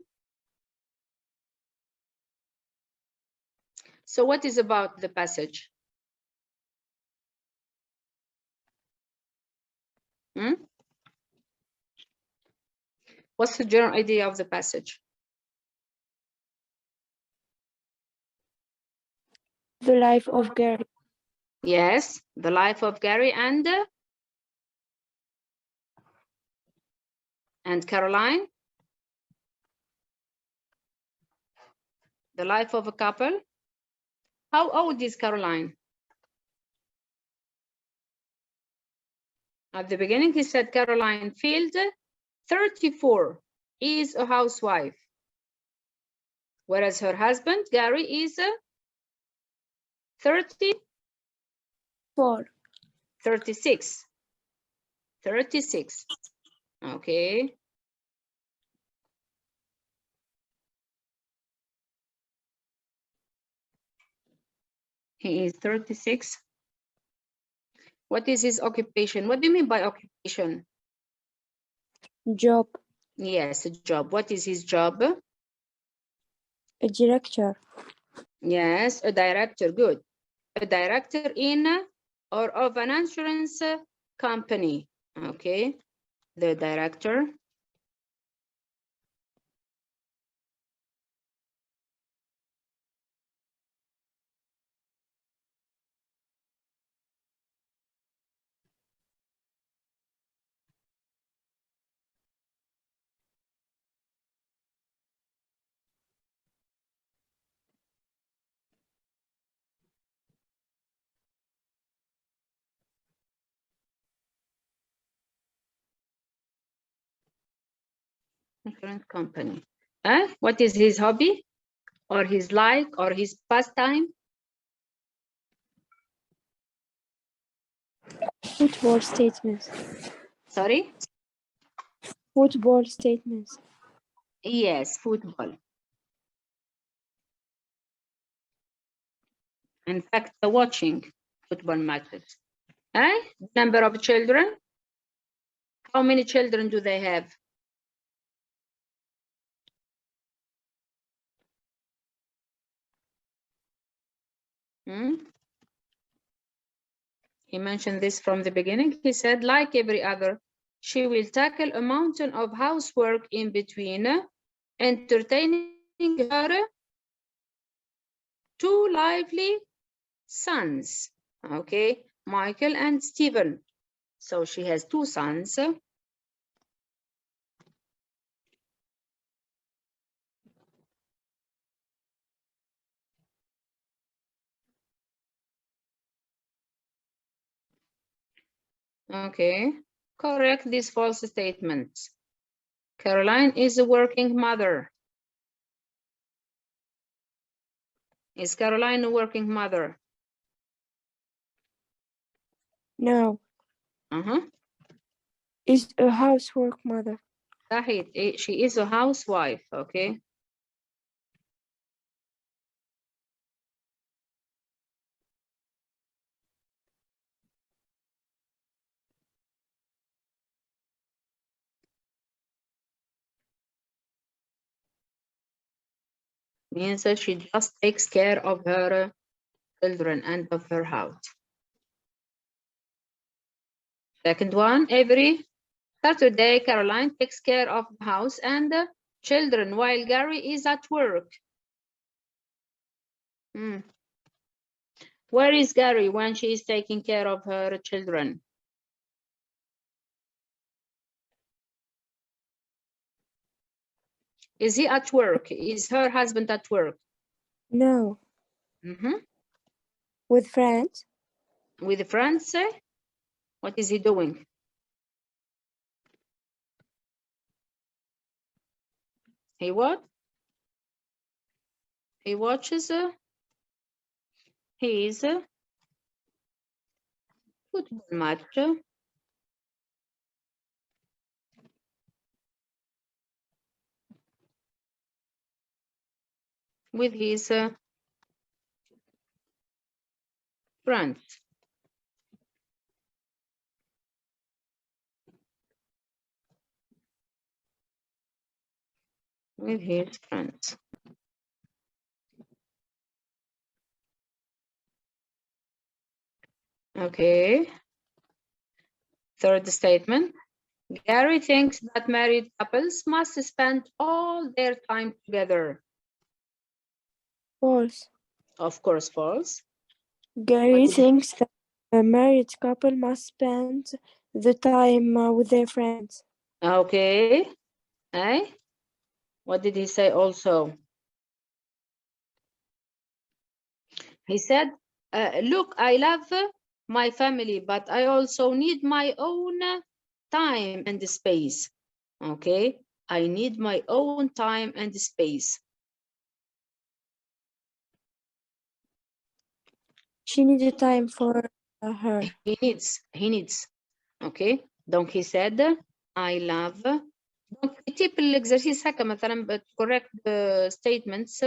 So what is about the passage? What's the general idea of the passage? The life of Gary. Yes, the life of Gary and Caroline. The life of a couple. How old is Caroline? At the beginning, he said Caroline Field, 34, is a housewife, whereas her husband, Gary, is 4. 36. 36. Okay. He is 36. What is his occupation? What do you mean by occupation? Job. Yes, a job. What is his job? A director. Yes, a director. Good. A director in or of an insurance company. Okay. The director. Different company. What is his hobby or his like or his pastime? Football statements. Sorry? Football statements. Yes, football. In fact, watching football matches. Number of children. How many children do they have? He mentioned this from the beginning. He said, like every other, she will tackle a mountain of housework in between, entertaining her two lively sons, okay, Michael and Stephen. So she has two sons. Okay, correct these false statements. Caroline is a working mother. Is Caroline a working mother? No. Is a housework mother. صحيح. She is a housewife, okay. Means that she just takes care of her children and of her house. Second one, every Saturday, Caroline takes care of the house and the children while Gary is at work. Where is Gary when she is taking care of her children? Is he at work? Is her husband at work? No. With friends. With friends? What is he doing? He what? He watches his football match with his friends. With his friends. Okay. Third statement. Gary thinks that married couples must spend all their time together. False. Of course, false. Gary thinks that a married couple must spend the time with their friends. Okay. What did he say also? He said, look, I love my family, but I also need my own time and space. Okay, I need my own time and space. She needed time for her. He needs. Okay, donc he said, I love. Donc type l'exercice هكا مثلا correct the statements.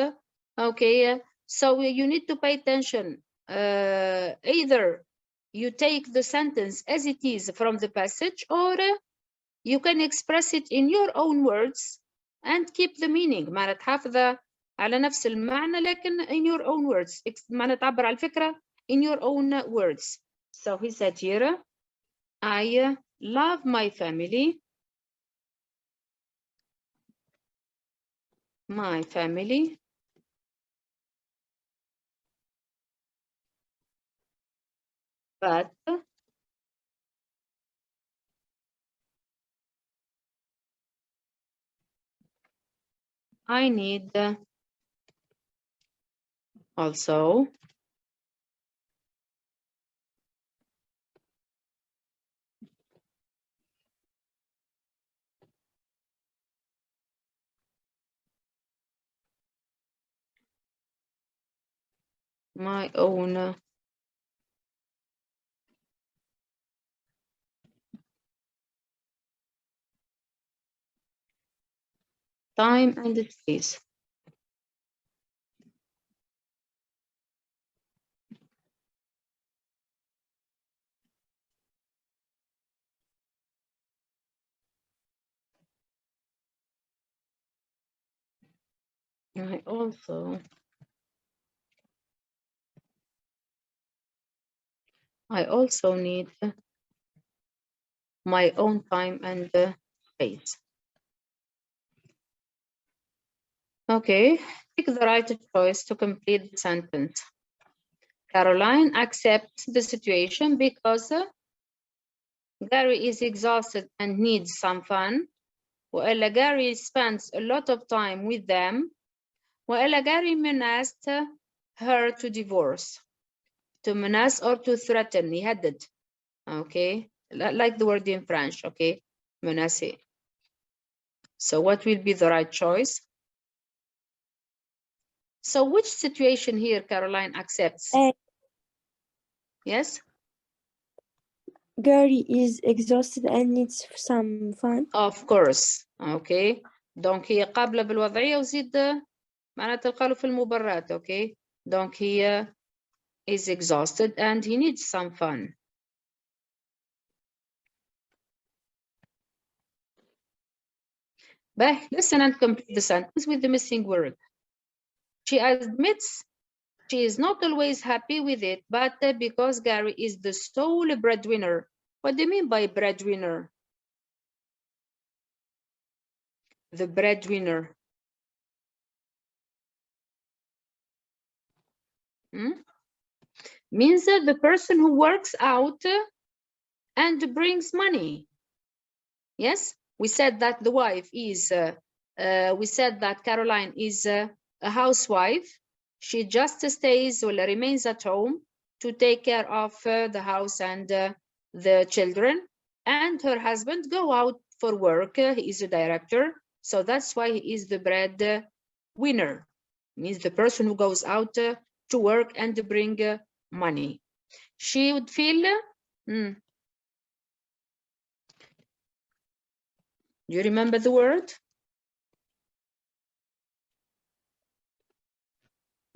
Okay, so you need to pay attention. Either you take the sentence as it is from the passage, or you can express it in your own words and keep the meaning. معنى تحافظ على نفس المعنى لكن in your own words. معنى تعبر على الفكرة in your own words. So he said here, I love my family. My family. But I need also my own time and space. I also need my own time and space. Okay, pick the right choice to complete the sentence. Caroline accepts the situation because Gary is exhausted and needs some fun. وإلا Gary spends a lot of time with them. وإلا Gary menaced her to divorce. To menace or to threaten, يهدد. Okay, like the word in French, okay, menacer. So what will be the right choice? So which situation here Caroline accepts? Yes? Gary is exhausted and needs some fun. Of course. Okay. Donc هي قابلة بالوضعية وزيد معناتها القالوا في المبررات. Okay. Donc he is exhausted and he needs some fun. But listen and complete the sentence with the missing word. She admits she is not always happy with it, but because Gary is the sole breadwinner. What do you mean by breadwinner? The breadwinner. Means that the person who works out and brings money. Yes, we said that the wife is, we said that Caroline is a housewife. She just stays or remains at home to take care of the house and the children. And her husband go out for work. He is a director. So that's why he is the breadwinner. Means the person who goes out to work and bring money. She would feel, do you remember the word?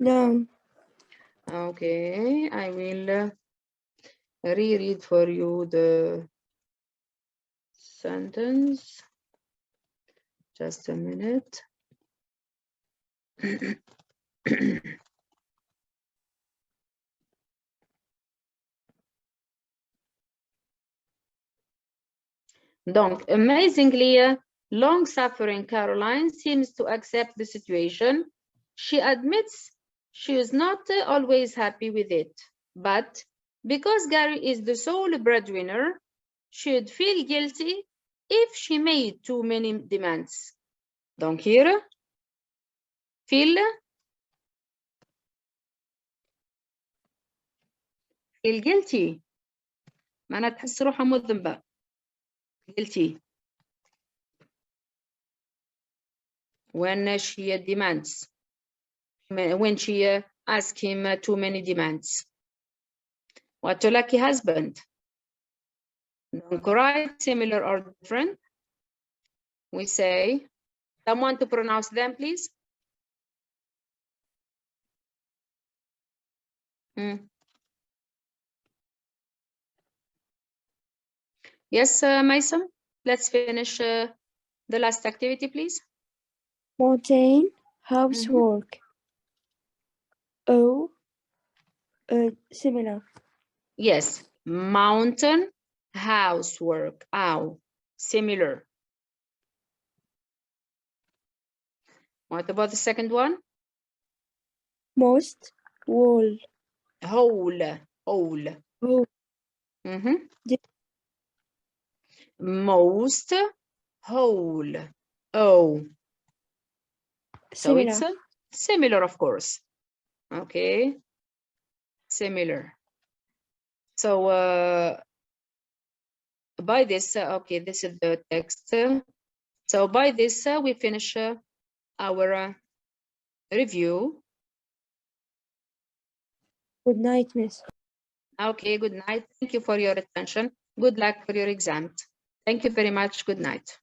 No. Okay, I will reread for you the sentence. Just a minute. Donc, amazingly, long-suffering Caroline seems to accept the situation. She admits she is not always happy with it, but because Gary is the sole breadwinner, she would feel guilty if she made too many demands. Donc here, feel guilty. معناها تحس روحها مذنبة. Guilty. When she demands, when she asks him too many demands. What a lucky husband. Donc, right, similar or different? We say, someone to pronounce them, please. Yes, Mason, let's finish the last activity, please. Mountain housework. Oh, similar. Yes, mountain housework. Ow, similar. What about the second one? Most whole. Whole. Oh. Most whole. Oh. So Similar. it's similar, of course. Okay. Similar. So by this, okay, this is the text. So by this, we finish our review. Good night, Miss. Okay, good night. Thank you for your attention. Good luck for your exam. Thank you very much. Good night.